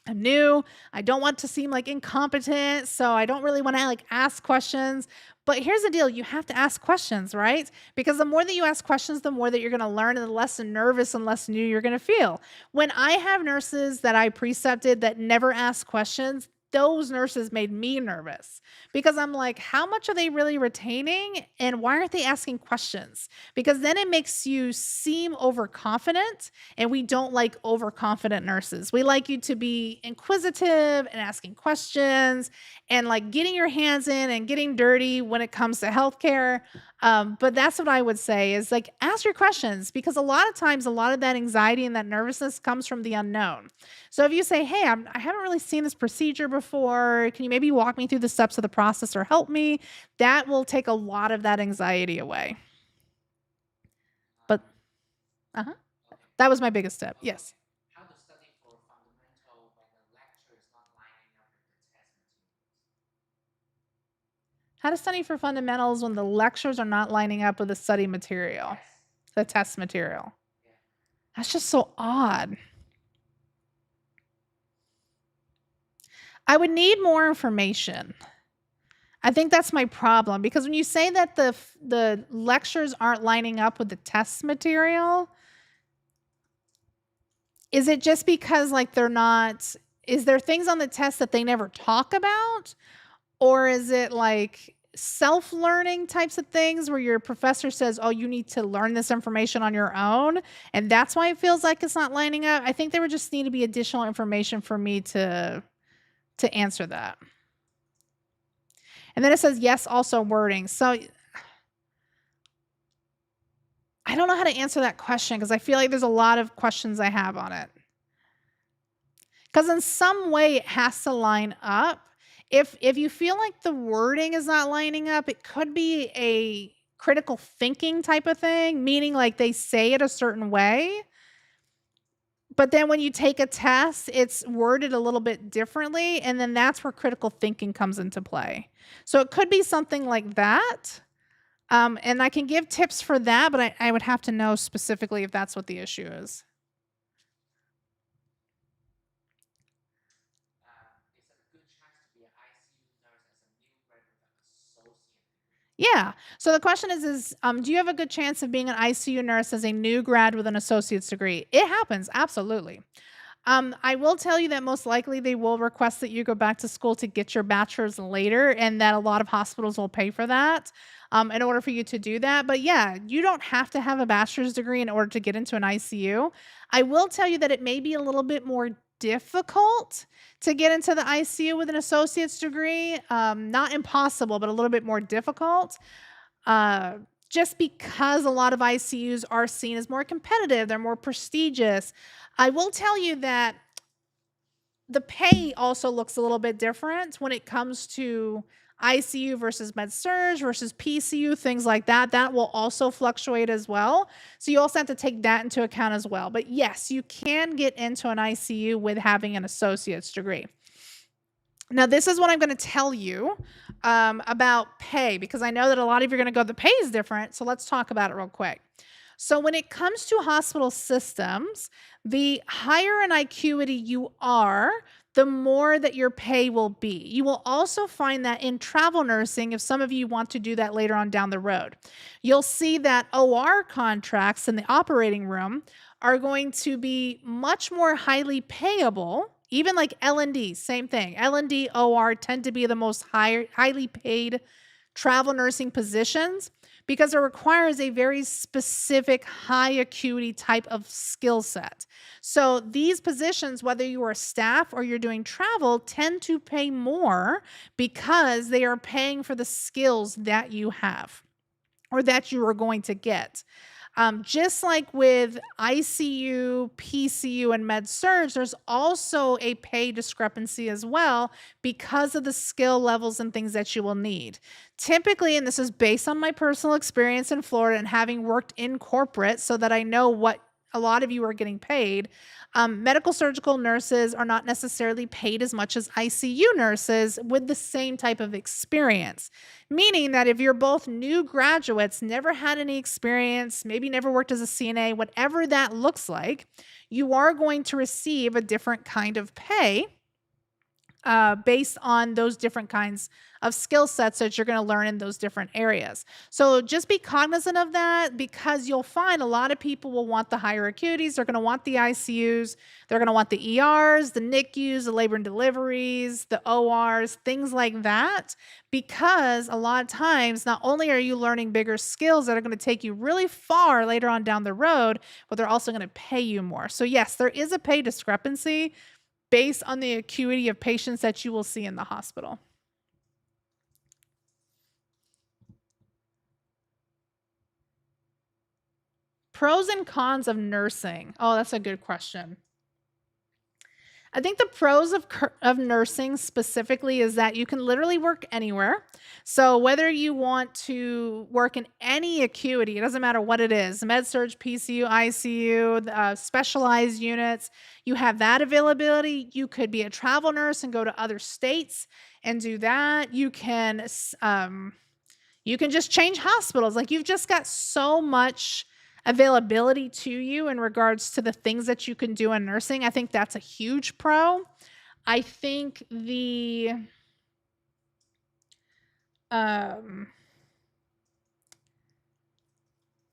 I'm new. I don't want to seem like incompetent, so I don't really want to like ask questions. But here's the deal, you have to ask questions, right? Because the more that you ask questions, the more that you're going to learn and the less nervous and less new you're going to feel. When I have nurses that I precepted that never ask questions, those nurses made me nervous because I'm like, how much are they really retaining and why aren't they asking questions? Because then it makes you seem overconfident and we don't like overconfident nurses. We like you to be inquisitive and asking questions and like getting your hands in and getting dirty when it comes to healthcare. But that's what I would say is like ask your questions because a lot of times, a lot of that anxiety and that nervousness comes from the unknown. So if you say, hey, I haven't really seen this procedure before, can you maybe walk me through the steps of the process or help me? That will take a lot of that anxiety away. But, Um, uh huh. okay. That was my biggest step. Okay. Yes. How to study for fundamental when the lecture is not lining up with the test materials? How to study for fundamentals when the lectures are not lining up with the study material, Yes. the test material. Yeah. That's just so odd. I would need more information. I think that's my problem because when you say that the lectures aren't lining up with the test material, is it just because like they're not is there things on the test that they never talk about? Or is it like self-learning types of things where your professor says, "Oh, you need to learn this information on your own," and that's why it feels like it's not lining up? I think there would just need to be additional information for me to answer that. And then it says, "Yes, also wording." So I don't know how to answer that question because I feel like there's a lot of questions I have on it. Because in some way it has to line up. If you feel like the wording is not lining up, it could be a critical thinking type of thing, meaning like they say it a certain way, but then when you take a test, it's worded a little bit differently, and then that's where critical thinking comes into play. So it could be something like that. And I can give tips for that, but I would have to know specifically if that's what the issue is. Is a good chance to be an ICU nurse as a new grad with an associate degree? Yeah. So the question is, do you have a good chance of being an ICU nurse as a new grad with an associate's degree? It happens, absolutely. I will tell you that most likely they will request that you go back to school to get your bachelor's later, and that a lot of hospitals will pay for that in order for you to do that. But yeah, you don't have to have a bachelor's degree in order to get into an ICU. I will tell you that it may be a little bit more difficult to get into the ICU with an associate's degree. Not impossible, but a little bit more difficult. Uh, just because a lot of ICUs are seen as more competitive, they're more prestigious. I will tell you that the pay also looks a little bit different when it comes to ICU versus med surg versus PCU, things like that. That will also fluctuate as well. So you also have to take that into account as well. But yes, you can get into an ICU with having an associate's degree. Now, this is what I'm going to tell you about pay because I know that a lot of you are going to go, the pay is different. So let's talk about it real quick. So, when it comes to hospital systems, the higher in acuity you are, the more that your pay will be. You will also find that in travel nursing, if some of you want to do that later on down the road, you'll see that OR contracts in the operating room are going to be much more highly payable. Even like L&D, same thing. L&D, OR tend to be the most highly paid travel nursing positions because it requires a very specific high acuity type of skill set. So these positions, whether you are staff or you're doing travel, tend to pay more because they are paying for the skills that you have or that you are going to get. Just like with ICU, PCU, and med surge, there's also a pay discrepancy as well because of the skill levels and things that you will need. Typically, and this is based on my personal experience in Florida and having worked in corporate so that I know what a lot of you are getting paid. Medical surgical nurses are not necessarily paid as much as ICU nurses with the same type of experience. Meaning that if you're both new graduates, never had any experience, maybe never worked as a CNA, whatever that looks like, you are going to receive a different kind of pay based on those different kinds of skill sets that you're going to learn in those different areas. So just be cognizant of that because you'll find a lot of people will want the higher acuities. They're going to want the ICUs. They're going to want the ERs, the NICUs, the labor and deliveries, the ORs, things like that. Because a lot of times, not only are you learning bigger skills that are going to take you really far later on down the road, but they're also going to pay you more. So, yes, there is a pay discrepancy based on the acuity of patients that you will see in the hospital. Pros and cons of nursing. Oh, that's a good question. I think the pros of nursing specifically is that you can literally work anywhere. So whether you want to work in any acuity, it doesn't matter what it is, med surg, PCU, ICU, specialized units, you have that availability. You could be a travel nurse and go to other states and do that. You can just change hospitals. Like you've just got so much availability to you in regards to the things that you can do in nursing. I think that's a huge pro. I think um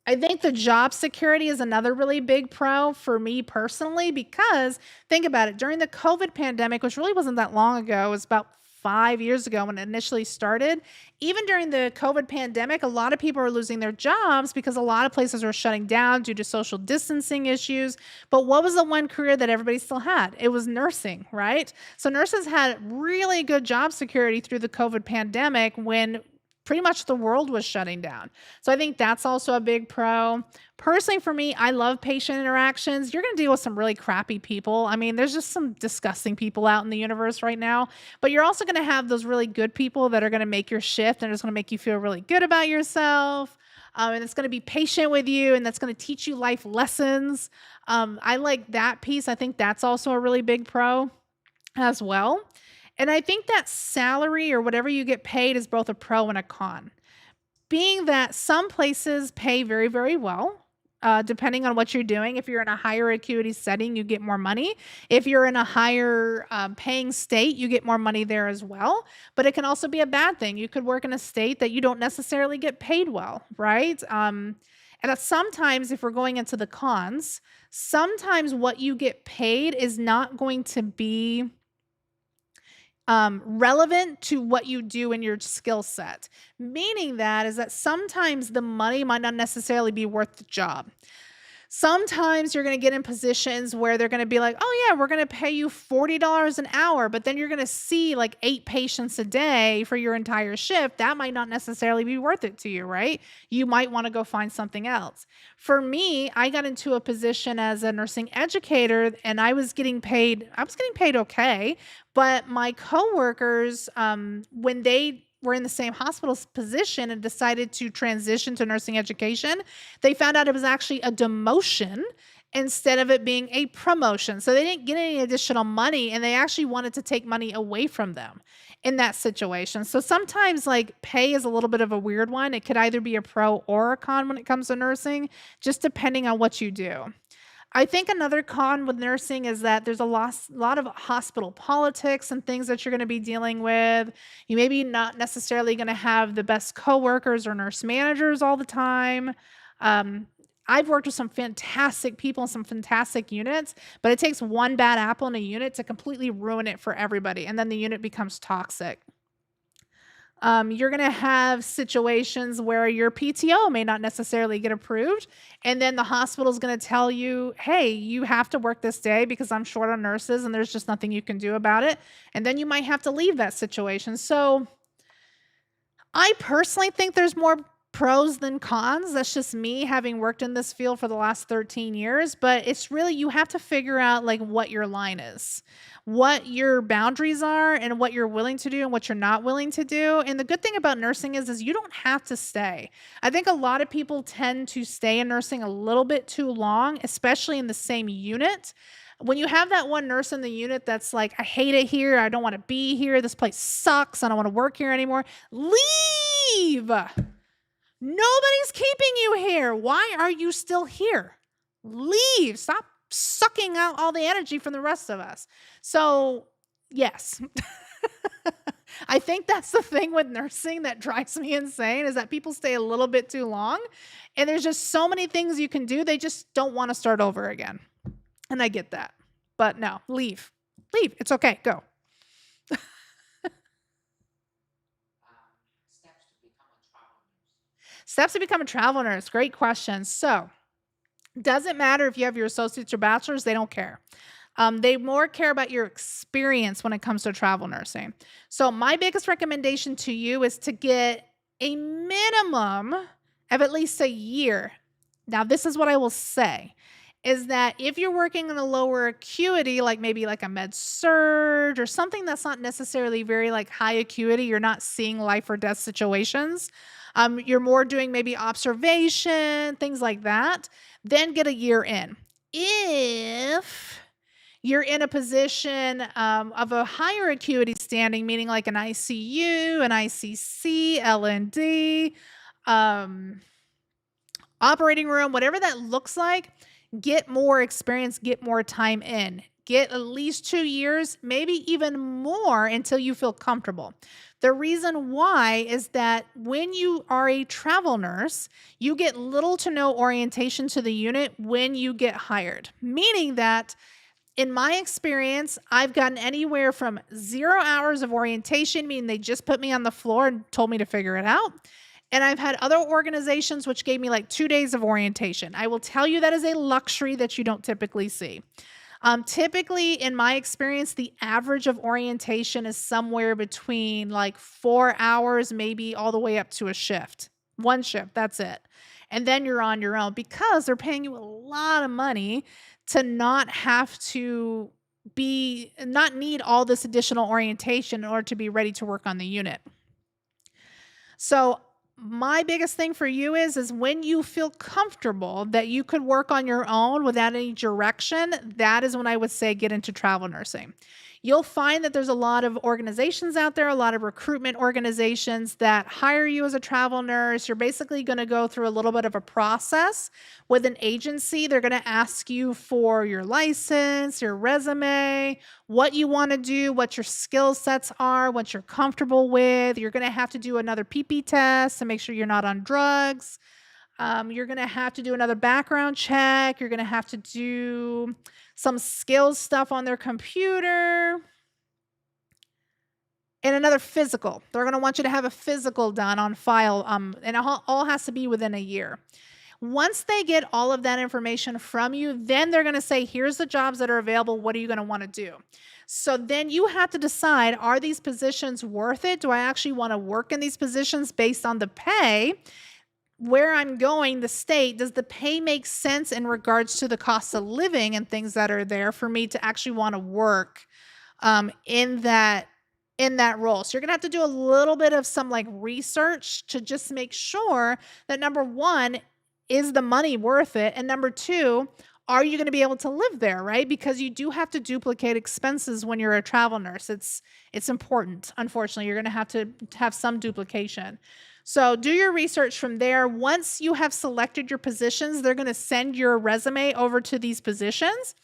I think the job security is another really big pro for me personally because think about it, during the COVID pandemic, which really wasn't that long ago, it was about 5 years ago when it initially started. Even during the COVID pandemic, a lot of people are losing their jobs because a lot of places were shutting down due to social distancing issues. But what was the one career that everybody still had? It was nursing, right? So nurses had really good job security through the COVID pandemic when pretty much the world was shutting down. So I think that's also a big pro. Personally, for me, I love patient interactions. You're going to deal with some really crappy people. I mean, there's just some disgusting people out in the universe right now, but you're also going to have those really good people that are going to make your shift and it's going to make you feel really good about yourself. And it's going to be patient with you and that's going to teach you life lessons. I like that piece. I think that's also a really big pro as well. And I think that salary or whatever you get paid is both a pro and a con. Being that some places pay very, very well, depending on what you're doing. If you're in a higher acuity setting, you get more money. If you're in a higher paying state, you get more money there as well. But it can also be a bad thing. You could work in a state that you don't necessarily get paid well, right? And sometimes, if we're going into the cons, sometimes what you get paid is not going to be relevant to what you do in your skill set. Meaning that is that sometimes the money might not necessarily be worth the job. Sometimes you're going to get in positions where they're going to be like, oh, yeah, we're going to pay you $40 an hour, but then you're going to see like 8 patients a day for your entire shift. That might not necessarily be worth it to you, right? You might want to go find something else. For me, I got into a position as a nursing educator and I was getting paid okay, but my coworkers, when they were in the same hospital position and decided to transition to nursing education, they found out it was actually a demotion instead of it being a promotion. So they didn't get any additional money and they actually wanted to take money away from them in that situation. So sometimes like pay is a little bit of a weird one. It could either be a pro or a con when it comes to nursing, just depending on what you do. I think another con with nursing is that there's a lot of hospital politics and things that you're going to be dealing with. You maybe not necessarily going to have the best coworkers or nurse managers all the time. Um, I've worked with some fantastic people and some fantastic units, but it takes one bad apple in a unit to completely ruin it for everybody, and then the unit becomes toxic. You're going to have situations where your PTO may not necessarily get approved. And then the hospital is going to tell you, hey, you have to work this day because I'm short on nurses and there's just nothing you can do about it. And then you might have to leave that situation. So I personally think there's more pros than cons. That's just me having worked in this field for the last 13 years. But it's really, you have to figure out like what your line is, what your boundaries are, and what you're willing to do and what you're not willing to do. And the good thing about nursing is you don't have to stay. I think a lot of people tend to stay in nursing a little bit too long, especially in the same unit. When you have that one nurse in the unit that's like, I hate it here. I don't want to be here. This place sucks. I don't want to work here anymore. Leave. Nobody's keeping you here. Why are you still here? Leave. Stop sucking out all the energy from the rest of us. So, yes. I think that's the thing with nursing that drives me insane is that people stay a little bit too long and there's just so many things you can do. They just don't want to start over again. And I get that. But no, leave. Leave. It's okay. Go. Steps to become a travel nurse. Steps to become a travel nurse. Great question. So, doesn't matter if you have your associates or bachelor's, they don't care. They more care about your experience when it comes to travel nursing. So, my biggest recommendation to you is to get a minimum of at least a year. Now, this is what I will say is that if you're working in a lower acuity, like maybe like a med surge or something that's not necessarily very like high acuity, you're not seeing life or death situations. You're more doing maybe observation, things like that, then get a year in. If you're in a position of a higher acuity standing, meaning like an ICU, an ICC, L&D, operating room, whatever that looks like, get more experience, get more time in. Get at least 2 years, maybe even more until you feel comfortable. The reason why is that when you are a travel nurse, you get little to no orientation to the unit when you get hired, meaning that in my experience, I've gotten anywhere from 0 hours of orientation, meaning they just put me on the floor and told me to figure it out. And I've had other organizations which gave me like 2 days of orientation. I will tell you that is a luxury that you don't typically see. Typically, in my experience, the average of orientation is somewhere between like 4 hours, maybe all the way up to a shift. One shift, that's it. And then you're on your own because they're paying you a lot of money to not have to not need all this additional orientation in order to be ready to work on the unit. So my biggest thing for you is when you feel comfortable that you could work on your own without any direction, that is when I would say get into travel nursing. You'll find that there's a lot of organizations out there, a lot of recruitment organizations that hire you as a travel nurse. You're basically going to go through a little bit of a process with an agency. They're going to ask you for your license, your resume, what you want to do, what your skill sets are, what you're comfortable with. You're going to have to do another PP test to make sure you're not on drugs. You're going to have to do another background check. You're going to have to do some skills stuff on their computer and another physical. They're going to want you to have a physical done on file, and it all has to be within a year. Once they get all of that information from you, then they're going to say, here's the jobs that are available. What are you going to want to do? So then you have to decide, are these positions worth it? Do I actually want to work in these positions based on the pay? Where I'm going, the state, does the pay make sense in regards to the cost of living and things that are there for me to actually want to work in that role? So you're gonna have to do a little bit of some like research to just make sure that number one, is the money worth it? And number two, are you going to be able to live there, right? Because you do have to duplicate expenses when you're a travel nurse. It's important. Unfortunately, you're going to have some duplication. So do your research from there. Once you have selected your positions, they're going to send your resume over to these positions.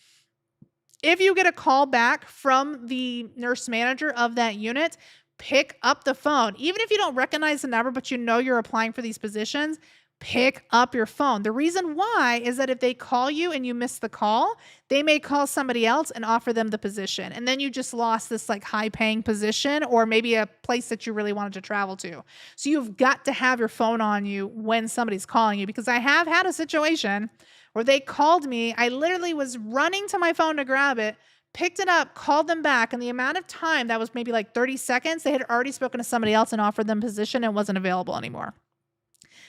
If you get a call back from the nurse manager of that unit, pick up the phone. Even if you don't recognize the number, but you know you're applying for these positions, pick up your phone. The reason why is that if they call you and you miss the call, they may call somebody else and offer them the position. And then you just lost this like high paying position or maybe a place that you really wanted to travel to. So you've got to have your phone on you when somebody's calling you, because I have had a situation where they called me. I literally was running to my phone to grab it, picked it up, called them back. And the amount of time, that was maybe like 30 seconds, they had already spoken to somebody else and offered them position and wasn't available anymore.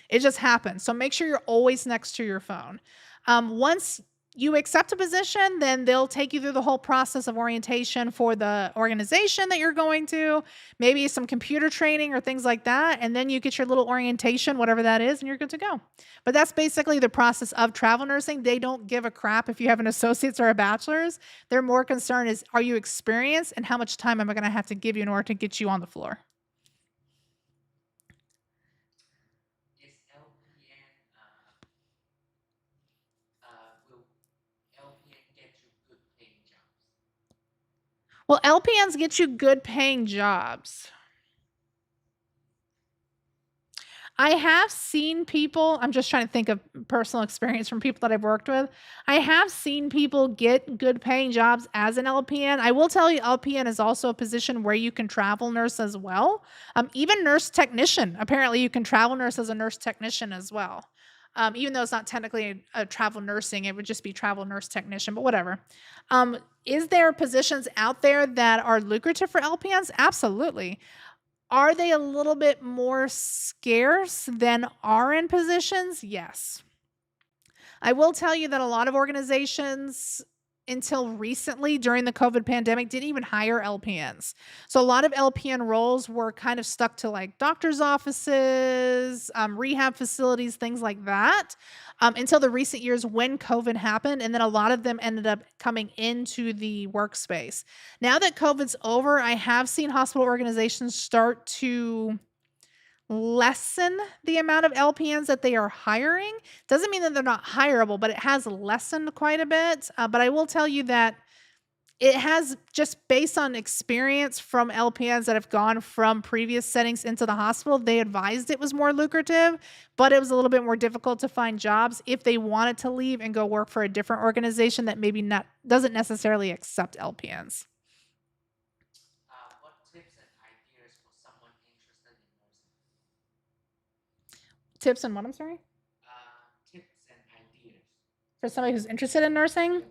It just happens. So make sure you're always next to your phone. Once you accept a position, then they'll take you through the whole process of orientation for the organization that you're going to, maybe some computer training or things like that. And then you get your little orientation, whatever that is, and you're good to go. But that's basically the process of travel nursing. They don't give a crap if you have an associate's or a bachelor's. They're more concerned is, are you experienced and how much time am I going to have to give you in order to get you on the floor? Is LPN will LPN get you good paying jobs? Well, LPNs get you good paying jobs. I have seen people, I'm just trying to think of personal experience from people that I've worked with. I have seen people get good paying jobs as an LPN. I will tell you, LPN is also a position where you can travel nurse as well. Even nurse technician, apparently, you can travel nurse as a nurse technician as well. Even though it's not technically a travel nursing, it would just be travel nurse technician, but whatever. Is there positions out there that are lucrative for LPNs? Absolutely. Are they a little bit more scarce than RN positions? Yes. I will tell you that a lot of organizations until recently during the COVID pandemic didn't even hire LPNs. So a lot of LPN roles were kind of stuck to like doctor's offices, rehab facilities, things like that, until the recent years when COVID happened. And then a lot of them ended up coming into the workspace. Now that COVID's over, I have seen hospital organizations start to lessen the amount of LPNs that they are hiring. Doesn't mean that they're not hireable, but it has lessened quite a bit. But I will tell you that it has, just based on experience from LPNs that have gone from previous settings into the hospital, they advised it was more lucrative, but it was a little bit more difficult to find jobs if they wanted to leave and go work for a different organization that maybe not doesn't necessarily accept LPNs. What tips and ideas for someone interested in nursing? Tips and what, I'm sorry? Tips and ideas. For somebody who's interested in nursing? Yep.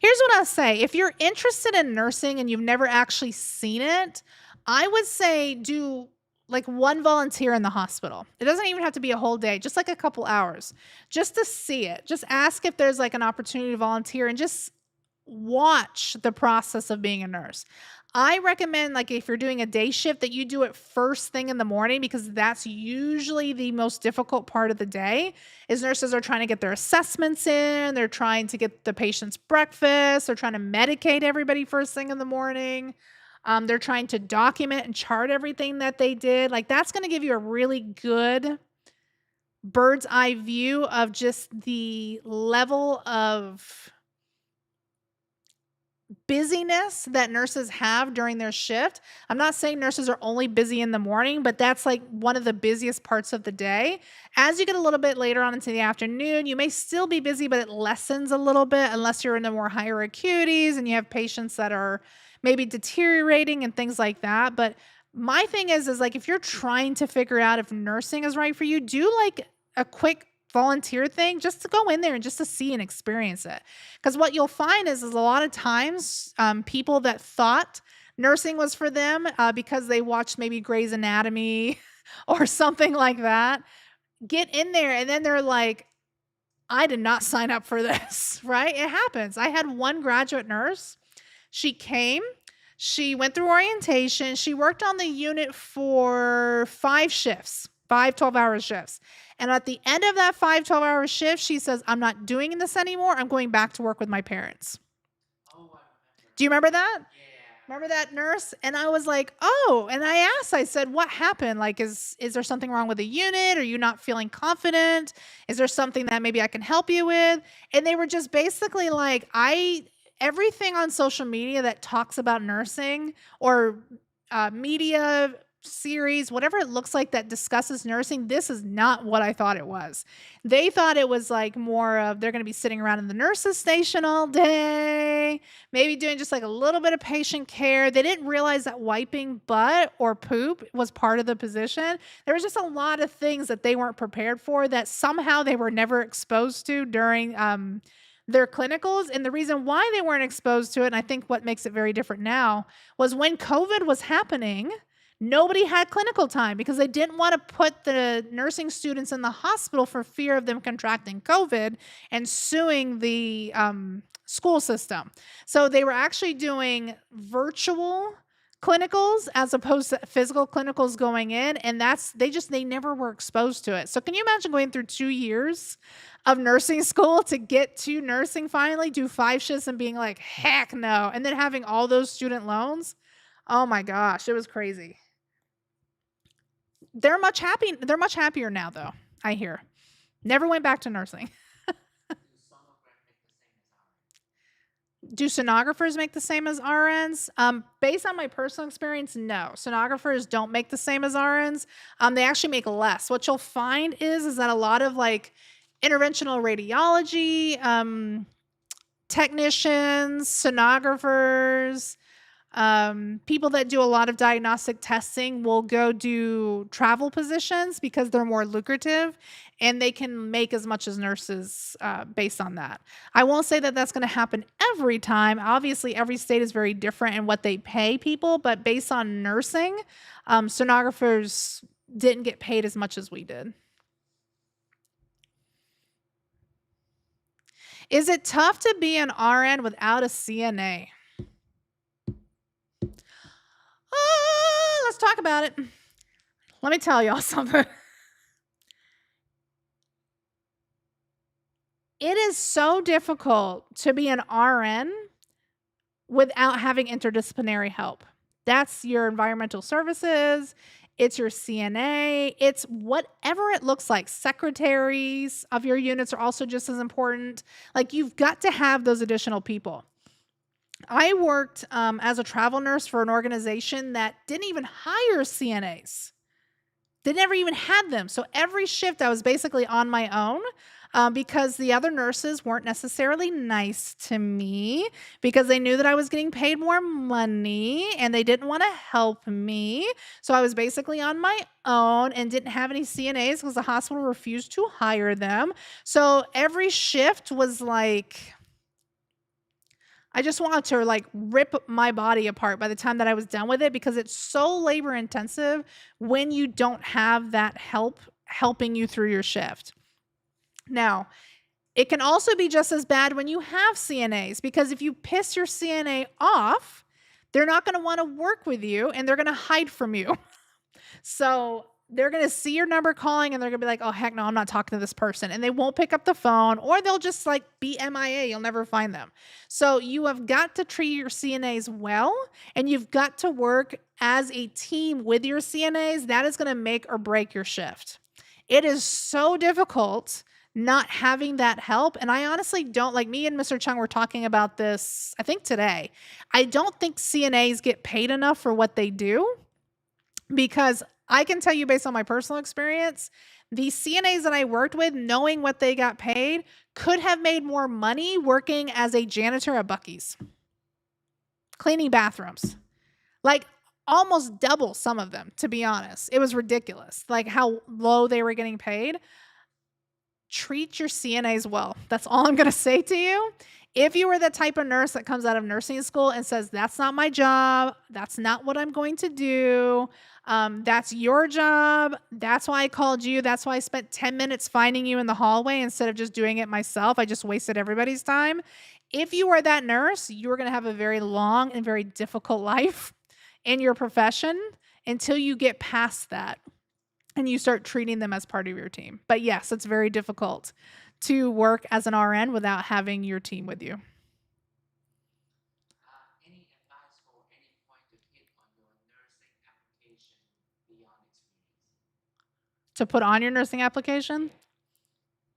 Here's what I'll say. If you're interested in nursing and you've never actually seen it, I would say do like one volunteer in the hospital. It doesn't even have to be a whole day, just like a couple hours, just to see it. Just ask if there's like an opportunity to volunteer and just watch the process of being a nurse. I recommend, like, if you're doing a day shift, that you do it first thing in the morning because that's usually the most difficult part of the day. Is nurses are trying to get their assessments in, they're trying to get the patient's breakfast, they're trying to medicate everybody first thing in the morning. They're trying to document and chart everything that they did. Like, that's going to give you a really good bird's eye view of just the level of busyness that nurses have during their shift. I'm not saying nurses are only busy in the morning, but that's like one of the busiest parts of the day. As you get a little bit later on into the afternoon, you may still be busy, but it lessens a little bit unless you're in the more higher acuities and you have patients that are maybe deteriorating and things like that. But my thing is like if you're trying to figure out if nursing is right for you, do like a quick volunteer thing just to go in there and just to see and experience it. Because what you'll find is a lot of times people that thought nursing was for them because they watched maybe Grey's Anatomy or something like that get in there and then they're like, I did not sign up for this, right? It happens. I had one graduate nurse. She came, she went through orientation, she worked on the unit for 5 shifts, 5 12-hour shifts. And at the end of that 5 12-hour shift, she says, I'm not doing this anymore. I'm going back to work with my parents. Oh, I remember. Do you remember that? Yeah. Remember that nurse? And I was like, oh, and I asked, I said, what happened? Like, is there something wrong with the unit? Are you not feeling confident? Is there something that maybe I can help you with? And they were just basically like, everything on social media that talks about nursing or media series, whatever it looks like that discusses nursing, this is not what I thought it was. They thought it was like more of they're going to be sitting around in the nurses station all day, maybe doing just like a little bit of patient care. They didn't realize that wiping butt or poop was part of the position. There was just a lot of things that they weren't prepared for that somehow they were never exposed to during their clinicals. And the reason why they weren't exposed to it, and I think what makes it very different now, was when COVID was happening, Nobody had clinical time because they didn't want to put the nursing students in the hospital for fear of them contracting COVID and suing the school system. So they were actually doing virtual clinicals as opposed to physical clinicals going in, and they never were exposed to it. So can you imagine going through 2 years of nursing school to get to nursing finally, do 5 shifts and being like, heck no, and then having all those student loans? Oh my gosh, it was crazy. They're much happier now though, I hear. Never went back to nursing. Do sonographers make the same as RNs? Do sonographers make the same as RNs? Based on my personal experience, no. Sonographers don't make the same as RNs. They actually make less. What you'll find is that a lot of like interventional radiology, technicians, sonographers, people that do a lot of diagnostic testing will go do travel positions because they're more lucrative and they can make as much as nurses based on that. I won't say that that's going to happen every time. Obviously, every state is very different in what they pay people, but based on nursing, sonographers didn't get paid as much as we did. Is it tough to be an RN without a CNA? Let's talk about it. Let me tell y'all something. It is so difficult to be an RN without having interdisciplinary help. That's your environmental services, it's your CNA, it's whatever it looks like. Secretaries of your units are also just as important. Like, you've got to have those additional people. I worked as a travel nurse for an organization that didn't even hire CNAs. They never even had them. So every shift I was basically on my own because the other nurses weren't necessarily nice to me because they knew that I was getting paid more money and they didn't want to help me. So I was basically on my own and didn't have any CNAs because the hospital refused to hire them. So every shift was like, I just wanted to like rip my body apart by the time that I was done with it because it's so labor intensive when you don't have that help helping you through your shift. Now, it can also be just as bad when you have CNAs because if you piss your CNA off, they're not going to want to work with you and they're going to hide from you. So they're going to see your number calling and they're going to be like, oh, heck no, I'm not talking to this person. And they won't pick up the phone or they'll just like be MIA. You'll never find them. So you have got to treat your CNAs well and you've got to work as a team with your CNAs. That is going to make or break your shift. It is so difficult not having that help. And I honestly don't, like, me and Mr. Cheung were talking about this, I think today. I don't think CNAs get paid enough for what they do because I can tell you based on my personal experience, the CNAs that I worked with, knowing what they got paid, could have made more money working as a janitor at Buc-ee's, cleaning bathrooms. Like, almost double some of them, to be honest. It was ridiculous, like how low they were getting paid. Treat your CNAs well. That's all I'm going to say to you. If you are the type of nurse that comes out of nursing school and says, that's not my job, that's not what I'm going to do, that's your job, that's why I called you, that's why I spent 10 minutes finding you in the hallway instead of just doing it myself, I just wasted everybody's time. If you are that nurse, you're going to have a very long and very difficult life in your profession until you get past that and you start treating them as part of your team. But yes, it's very difficult to work as an RN without having your team with you. Any advice or any point to hit on your nursing application beyond experience? To put on your nursing application?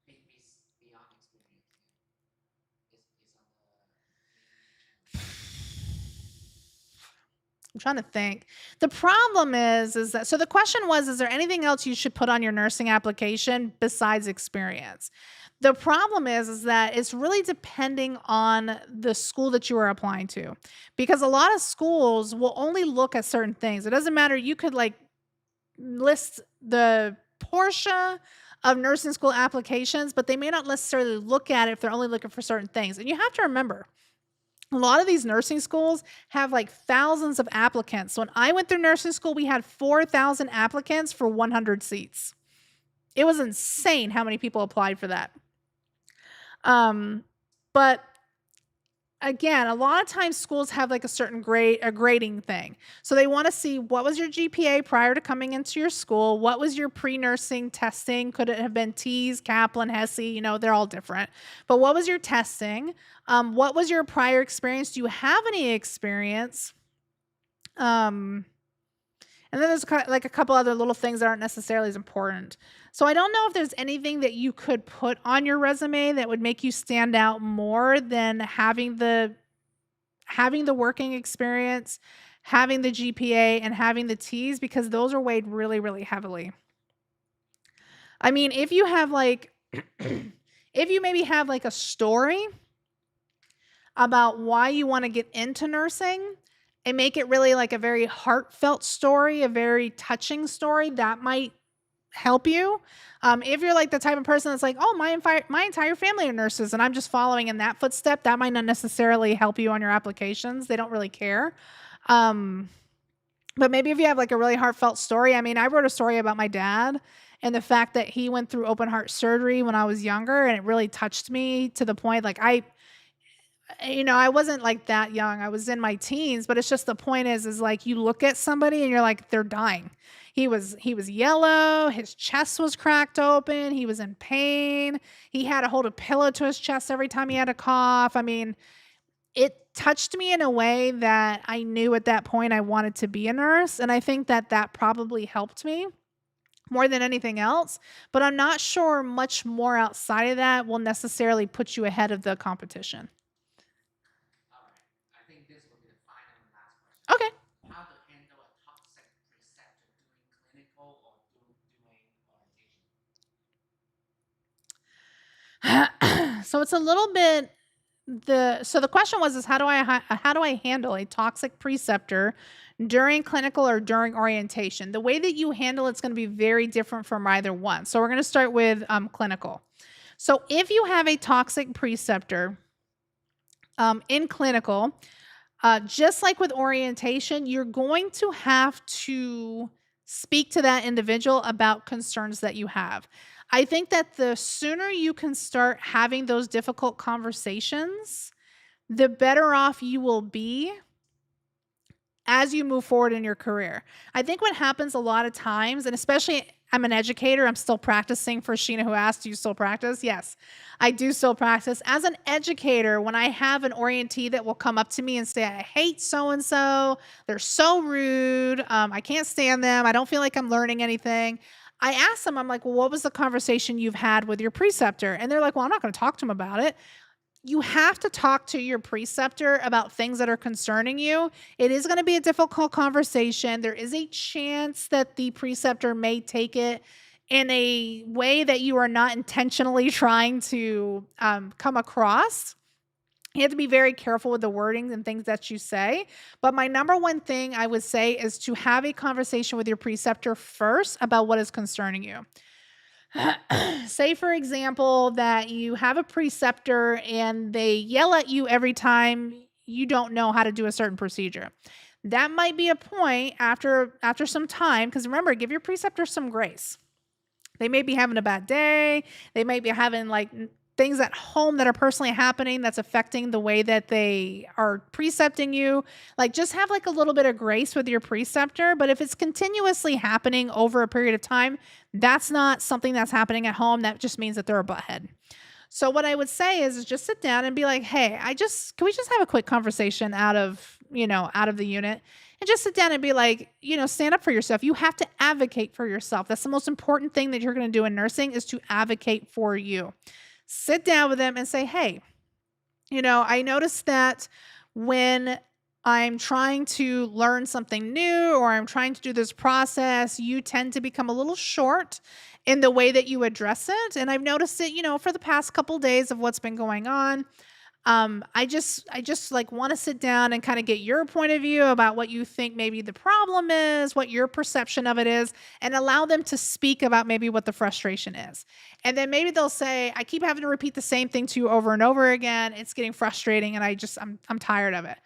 Beyond experience. Is on the main channel. I'm trying to think. The problem is that, so the question was, is there anything else you should put on your nursing application besides experience? The problem is that it's really depending on the school that you are applying to, because a lot of schools will only look at certain things. It doesn't matter. You could like list the Portia of nursing school applications, but they may not necessarily look at it if they're only looking for certain things. And you have to remember, A lot of these nursing schools have like thousands of applicants. So when I went through nursing school, we had 4,000 applicants for 100 seats. It was insane how many people applied for that. Um, but again, a lot of times schools have like a certain grade, a grading thing. So they want to see what was your GPA prior to coming into your school? What was your pre-nursing testing? Could it have been T's, Kaplan, Hesse? You know, they're all different. But what was your testing? What was your prior experience? Do you have any experience? Um, and then there's like a couple other little things that aren't necessarily as important. So I don't know if there's anything that you could put on your resume that would make you stand out more than having the working experience, having the GPA, and having the T's, because those are weighed really, really heavily. I mean, if you have like if you maybe have like a story about why you want to get into nursing and make it really like a very heartfelt story, a very touching story, that might help you. If you're like the type of person that's like, oh, my entire family are nurses and I'm just following in that footstep, that might not necessarily help you on your applications. They don't really care. Um, but maybe if you have like a really heartfelt story, I mean, I wrote a story about my dad and the fact that he went through open heart surgery when I was younger, and it really touched me to the point like I wasn't like that young. I was in my teens, but it's just the point is like you look at somebody and you're like, they're dying. He was yellow, his chest was cracked open, he was in pain. He had to hold a pillow to his chest every time he had a cough. I mean, it touched me in a way that I knew at that point I wanted to be a nurse, and I think that that probably helped me more than anything else, but I'm not sure much more outside of that will necessarily put you ahead of the competition. All right. I think this will be the final and last question. Okay. How to handle a toxic preceptor doing clinical or doing orientation? So it's a little bit the question was is how do I handle a toxic preceptor during clinical or during orientation? The way that you handle it's going to be very different from either one. So we're going to start with clinical. So if you have a toxic preceptor in clinical, just like with orientation, you're going to have to speak to that individual about concerns that you have. I think that the sooner you can start having those difficult conversations, the better off you will be as you move forward in your career. I think what happens a lot of times, and especially I'm an educator, I'm still practicing for Sheena who asked, do you still practice? Yes, I do still practice. As an educator, when I have an orientee that will come up to me and say, I hate so and so, they're so rude, I can't stand them, I don't feel like I'm learning anything. I ask them, I'm like, well, what was the conversation you've had with your preceptor? And they're like, well, I'm not going to talk to them about it. You have to talk to your preceptor about things that are concerning you. It is going to be a difficult conversation. There is a chance that the preceptor may take it in a way that you are not intentionally trying to come across. You have to be very careful with the wordings and things that you say. But my number one thing I would say is to have a conversation with your preceptor first about what is concerning you. Say, for example, that you have a preceptor and they yell at you every time you don't know how to do a certain procedure. That might be a point after some time, because remember, give your preceptor some grace. They may be having a bad day. They might be having like things at home that are personally happening that's affecting the way that they are precepting you. Like just have like a little bit of grace with your preceptor. But if it's continuously happening over a period of time, that's not something that's happening at home. That just means that they're a butthead. So what I would say is just sit down and be like, hey, can we just have a quick conversation out of the unit? And just sit down and be like, stand up for yourself. You have to advocate for yourself. That's the most important thing that you're going to do in nursing is to advocate for you. Sit down with them and say, hey, I noticed that when I'm trying to learn something new or I'm trying to do this process, you tend to become a little short in the way that you address it. And I've noticed it, for the past couple days of what's been going on. I just like want to sit down and kind of get your point of view about what you think maybe the problem is, what your perception of it is, and allow them to speak about maybe what the frustration is. And then maybe they'll say, I keep having to repeat the same thing to you over and over again. It's getting frustrating and I'm tired of it.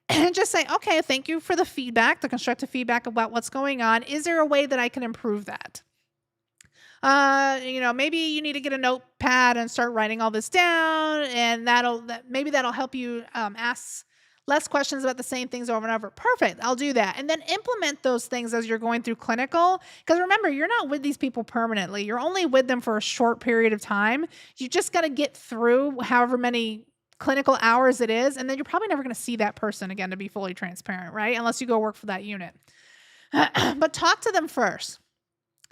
And just say, okay, thank you for the feedback, the constructive feedback about what's going on. Is there a way that I can improve that? Maybe you need to get a notepad and start writing all this down, and maybe that'll help you ask less questions about the same things over and over. Perfect. I'll do that. And then implement those things as you're going through clinical. Because remember, you're not with these people permanently. You're only with them for a short period of time. You just got to get through however many clinical hours it is. And then you're probably never going to see that person again, to be fully transparent, right? Unless you go work for that unit. But talk to them first.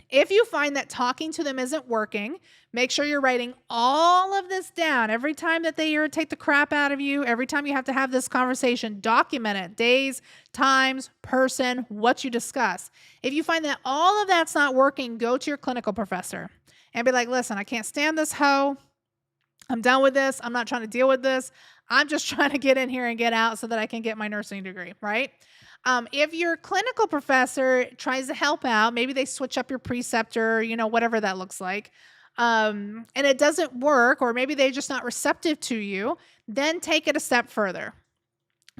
If you find that talking to them isn't working, make sure you're writing all of this down. Every time that they irritate the crap out of you, every time you have to have this conversation, document it. Days, times, person, what you discuss. If you find that all of that's not working, go to your clinical professor and be like, listen, I can't stand this hoe. I'm done with this. I'm not trying to deal with this. I'm just trying to get in here and get out so that I can get my nursing degree, right? If your clinical professor tries to help out, maybe they switch up your preceptor, whatever that looks like, and it doesn't work, or maybe they're just not receptive to you, then take it a step further.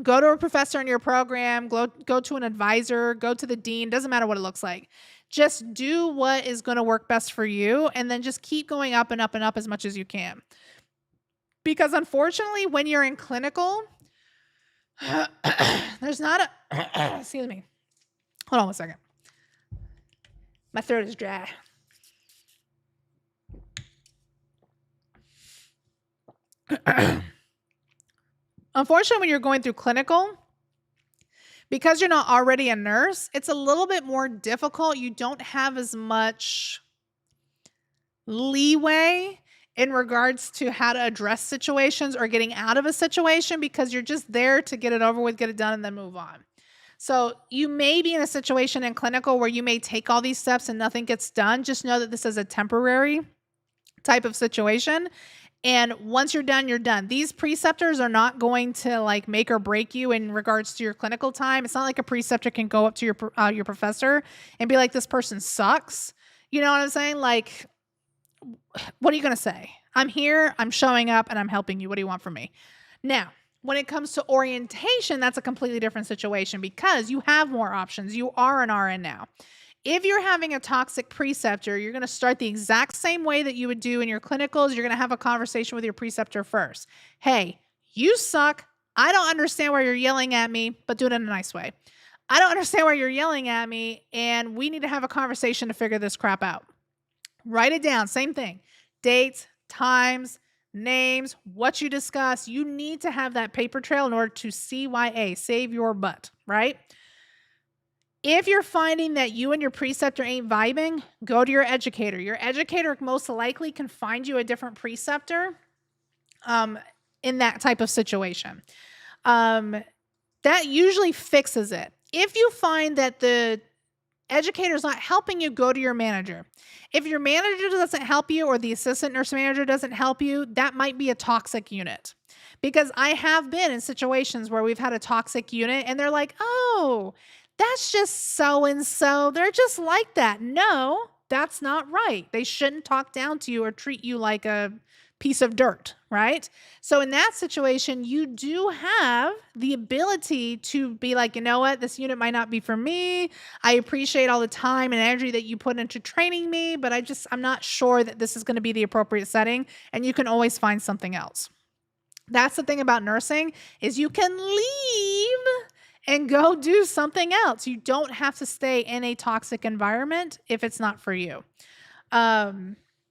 Go to a professor in your program, go to an advisor, go to the dean, doesn't matter what it looks like. Just do what is going to work best for you, and then just keep going up and up and up as much as you can. Because unfortunately, when you're in clinical, there's not a, excuse me. Hold on one second. My throat is dry. Unfortunately, when you're going through clinical, because you're not already a nurse, it's a little bit more difficult. You don't have as much leeway in regards to how to address situations or getting out of a situation, because you're just there to get it over with, get it done, and then move on. So you may be in a situation in clinical where you may take all these steps and nothing gets done. Just know that this is a temporary type of situation. And once you're done, you're done. These preceptors are not going to like make or break you in regards to your clinical time. It's not like a preceptor can go up to your professor and be like, this person sucks. You know what I'm saying? Like, what are you going to say? I'm here, I'm showing up, and I'm helping you. What do you want from me? Now, when it comes to orientation, that's a completely different situation because you have more options. You are an RN now. If you're having a toxic preceptor, you're going to start the exact same way that you would do in your clinicals. You're going to have a conversation with your preceptor first. Hey, you suck. I don't understand why you're yelling at me, but do it in a nice way. I don't understand why you're yelling at me, and we need to have a conversation to figure this crap out. Write it down. Same thing. Dates, times, names, what you discuss. You need to have that paper trail in order to CYA, save your butt, right? If you're finding that you and your preceptor ain't vibing, go to your educator. Your educator most likely can find you a different preceptor in that type of situation. That usually fixes it. If you find that the educator is not helping you, go to your manager. If your manager doesn't help you or the assistant nurse manager doesn't help you, that might be a toxic unit. Because I have been in situations where we've had a toxic unit and they're like, oh, that's just so-and-so. They're just like that. No, that's not right. They shouldn't talk down to you or treat you like a piece of dirt, right? So in that situation, you do have the ability to be like, you know what, this unit might not be for me. I appreciate all the time and energy that you put into training me, but I'm not sure that this is going to be the appropriate setting, and you can always find something else. That's the thing about nursing, is you can leave and go do something else. You don't have to stay in a toxic environment if it's not for you.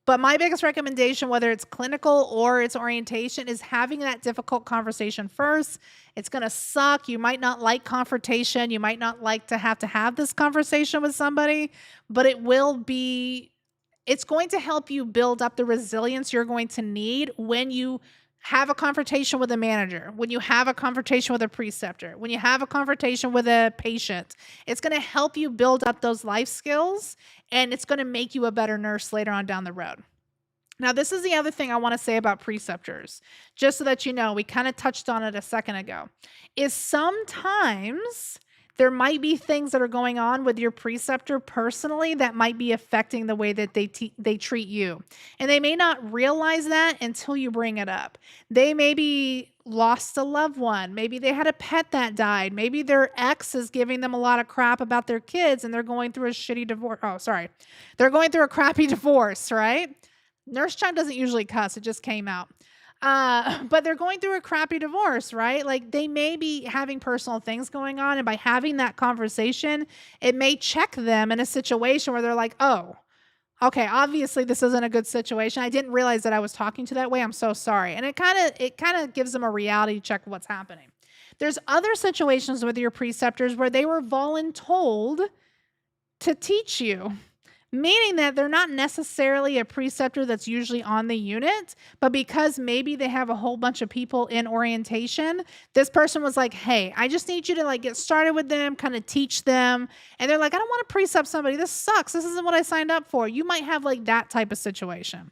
But my biggest recommendation, whether it's clinical or it's orientation, is having that difficult conversation first. It's going to suck. You might not like confrontation. You might not like to have this conversation with somebody, but it's going to help you build up the resilience you're going to need when you have a confrontation with a manager, when you have a confrontation with a preceptor, when you have a confrontation with a patient. It's going to help you build up those life skills, and it's going to make you a better nurse later on down the road. Now, this is the other thing I want to say about preceptors, just so that you know, we kind of touched on it a second ago, is sometimes there might be things that are going on with your preceptor personally that might be affecting the way that they treat you. And they may not realize that until you bring it up. They maybe lost a loved one. Maybe they had a pet that died. Maybe their ex is giving them a lot of crap about their kids and they're going through a shitty divorce. Oh, sorry. They're going through a crappy divorce, right? Nurse Chung doesn't usually cuss, it just came out. But they're going through a crappy divorce, right? Like they may be having personal things going on. And by having that conversation, it may check them in a situation where they're like, oh, okay, obviously this isn't a good situation. I didn't realize that I was talking to that way. I'm so sorry. And it kind of gives them a reality check of what's happening. There's other situations with your preceptors where they were voluntold to teach you, meaning that they're not necessarily a preceptor that's usually on the unit, but because maybe they have a whole bunch of people in orientation, this person was like, hey, I just need you to like get started with them, kind of teach them. And they're like, I don't want to precept somebody. This sucks. This isn't what I signed up for. You might have like that type of situation.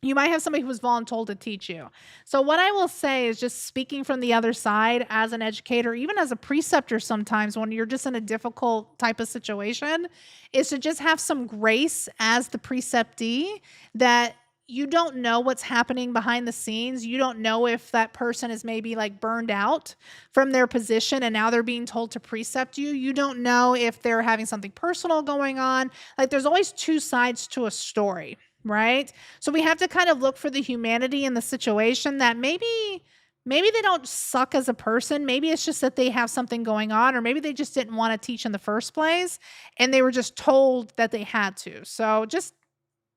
You might have somebody who was voluntold to teach you. So, what I will say is just speaking from the other side as an educator, even as a preceptor, sometimes when you're just in a difficult type of situation, is to just have some grace as the preceptee that you don't know what's happening behind the scenes. You don't know if that person is maybe like burned out from their position and now they're being told to precept you. You don't know if they're having something personal going on. Like, there's always two sides to a story, right? So we have to kind of look for the humanity in the situation, that maybe they don't suck as a person. Maybe it's just that they have something going on, or maybe they just didn't want to teach in the first place and they were just told that they had to. So just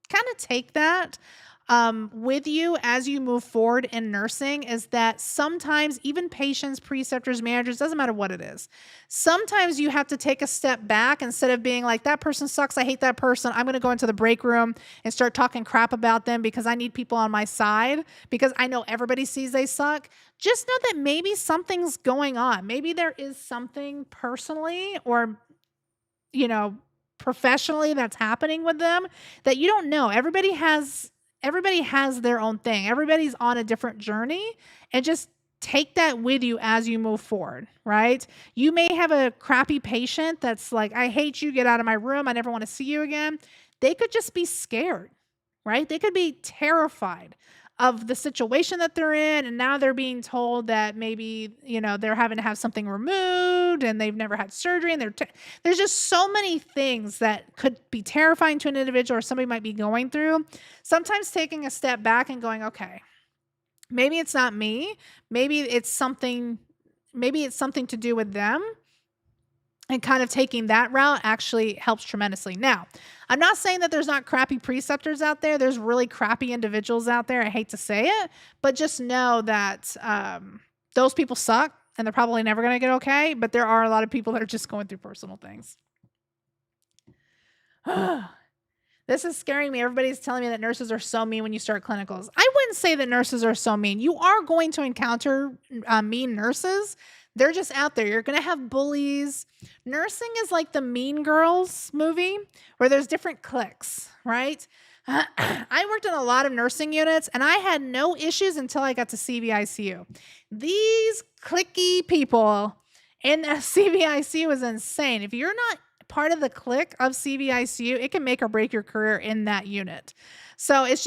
kind of take that with you as you move forward in nursing, is that sometimes even patients, preceptors, managers, doesn't matter what it is. Sometimes you have to take a step back instead of being like, that person sucks, I hate that person, I'm going to go into the break room and start talking crap about them because I need people on my side because I know everybody sees they suck. Just know that maybe something's going on. Maybe there is something personally or, you know, professionally that's happening with them that you don't know. Everybody has their own thing. Everybody's on a different journey, and just take that with you as you move forward, right? You may have a crappy patient that's like, I hate you, get out of my room, I never want to see you again. They could just be scared, right? They could be terrified of the situation that they're in, and now they're being told that maybe, they're having to have something removed and they've never had surgery, and there's just so many things that could be terrifying to an individual or somebody might be going through. Sometimes taking a step back and going, okay, maybe it's not me, maybe it's something to do with them, and kind of taking that route actually helps tremendously. Now, I'm not saying that there's not crappy preceptors out there. There's really crappy individuals out there. I hate to say it, but just know that those people suck and they're probably never going to get okay. But there are a lot of people that are just going through personal things. This is scaring me. Everybody's telling me that nurses are so mean when you start clinicals. I wouldn't say that nurses are so mean. You are going to encounter mean nurses. They're just out there. You're going to have bullies. Nursing is like the Mean Girls movie where there's different cliques, right? I worked in a lot of nursing units and I had no issues until I got to CVICU. These cliquey people in CVICU was insane. If you're not part of the clique of CVICU, it can make or break your career in that unit. So it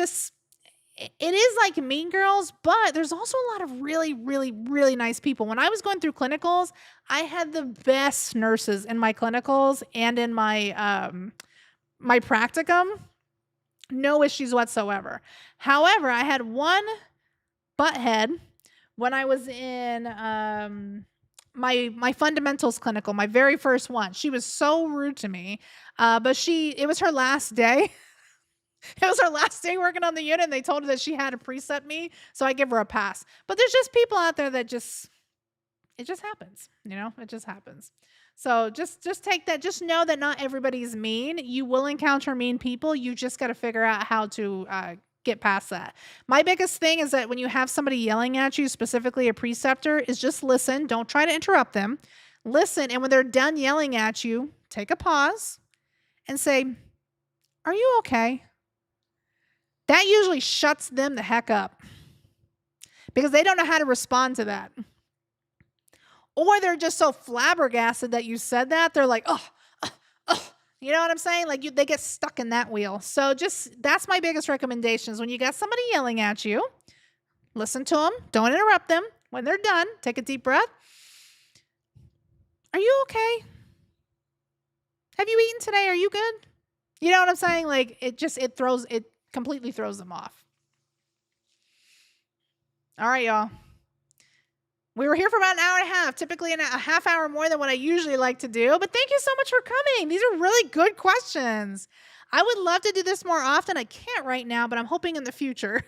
is like Mean Girls, but there's also a lot of really, really, really nice people. When I was going through clinicals, I had the best nurses in my clinicals and in my my practicum. No issues whatsoever. However, I had one butthead when I was in my fundamentals clinical, my very first one. She was so rude to me, but it was her last day. It was her last day working on the unit, and they told her that she had to precept me, so I give her a pass. But there's just people out there that it just happens, it just happens. So just take that. Just know that not everybody's mean. You will encounter mean people. You just got to figure out how to get past that. My biggest thing is that when you have somebody yelling at you, specifically a preceptor, is just listen. Don't try to interrupt them. Listen, and when they're done yelling at you, take a pause and say, "Are you okay?" that usually shuts them the heck up because they don't know how to respond to that. Or they're just so flabbergasted that you said that. They're like, oh, oh. You know what I'm saying? Like they get stuck in that wheel. So that's my biggest recommendations. When you got somebody yelling at you, listen to them. Don't interrupt them. When they're done, take a deep breath. Are you okay? Have you eaten today? Are you good? You know what I'm saying? Like it completely throws them off. All right, y'all. We were here for about an hour and a half, typically a half hour more than what I usually like to do. But thank you so much for coming. These are really good questions. I would love to do this more often. I can't right now, but I'm hoping in the future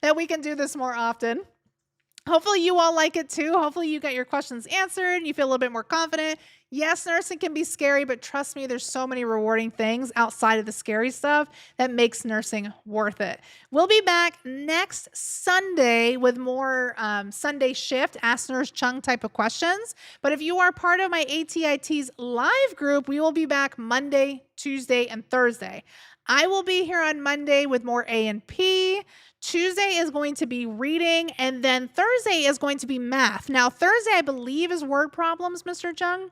that we can do this more often. Hopefully you all like it too. Hopefully you got your questions answered and you feel a little bit more confident. Yes, nursing can be scary, but trust me, there's so many rewarding things outside of the scary stuff that makes nursing worth it. We'll be back next Sunday with more Sunday shift, Ask Nurse Cheung type of questions. But if you are part of my ATIT's live group, we will be back Monday, Tuesday, and Thursday. I will be here on Monday with more A&P. Tuesday is going to be reading, and then Thursday is going to be math. Now, Thursday, I believe, is word problems, Mr. Cheung.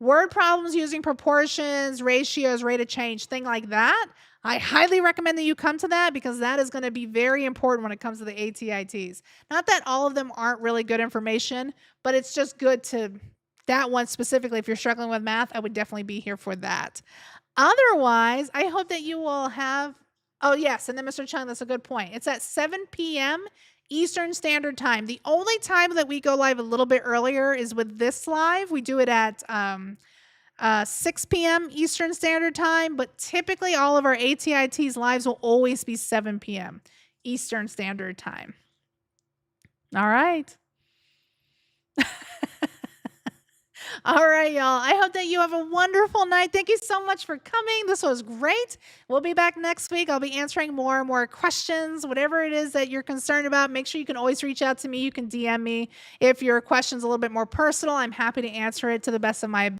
Word problems using proportions, ratios, rate of change, thing like that. I highly recommend that you come to that because that is going to be very important when it comes to the ATITs. Not that all of them aren't really good information, but it's just good to, that one specifically, if you're struggling with math, I would definitely be here for that. Otherwise, I hope that you will have, oh yes, and then Mr. Cheung, that's a good point. It's at 7 p.m. Eastern Standard Time. The only time that we go live a little bit earlier is with this live. We do it at 6 p.m. Eastern Standard Time, but typically all of our ATITs lives will always be 7 p.m. Eastern Standard Time. All right. All right, y'all. I hope that you have a wonderful night. Thank you so much for coming. This was great. We'll be back next week. I'll be answering more and more questions. Whatever it is that you're concerned about, make sure you can always reach out to me. You can DM me. If your question's a little bit more personal, I'm happy to answer it to the best of my ability.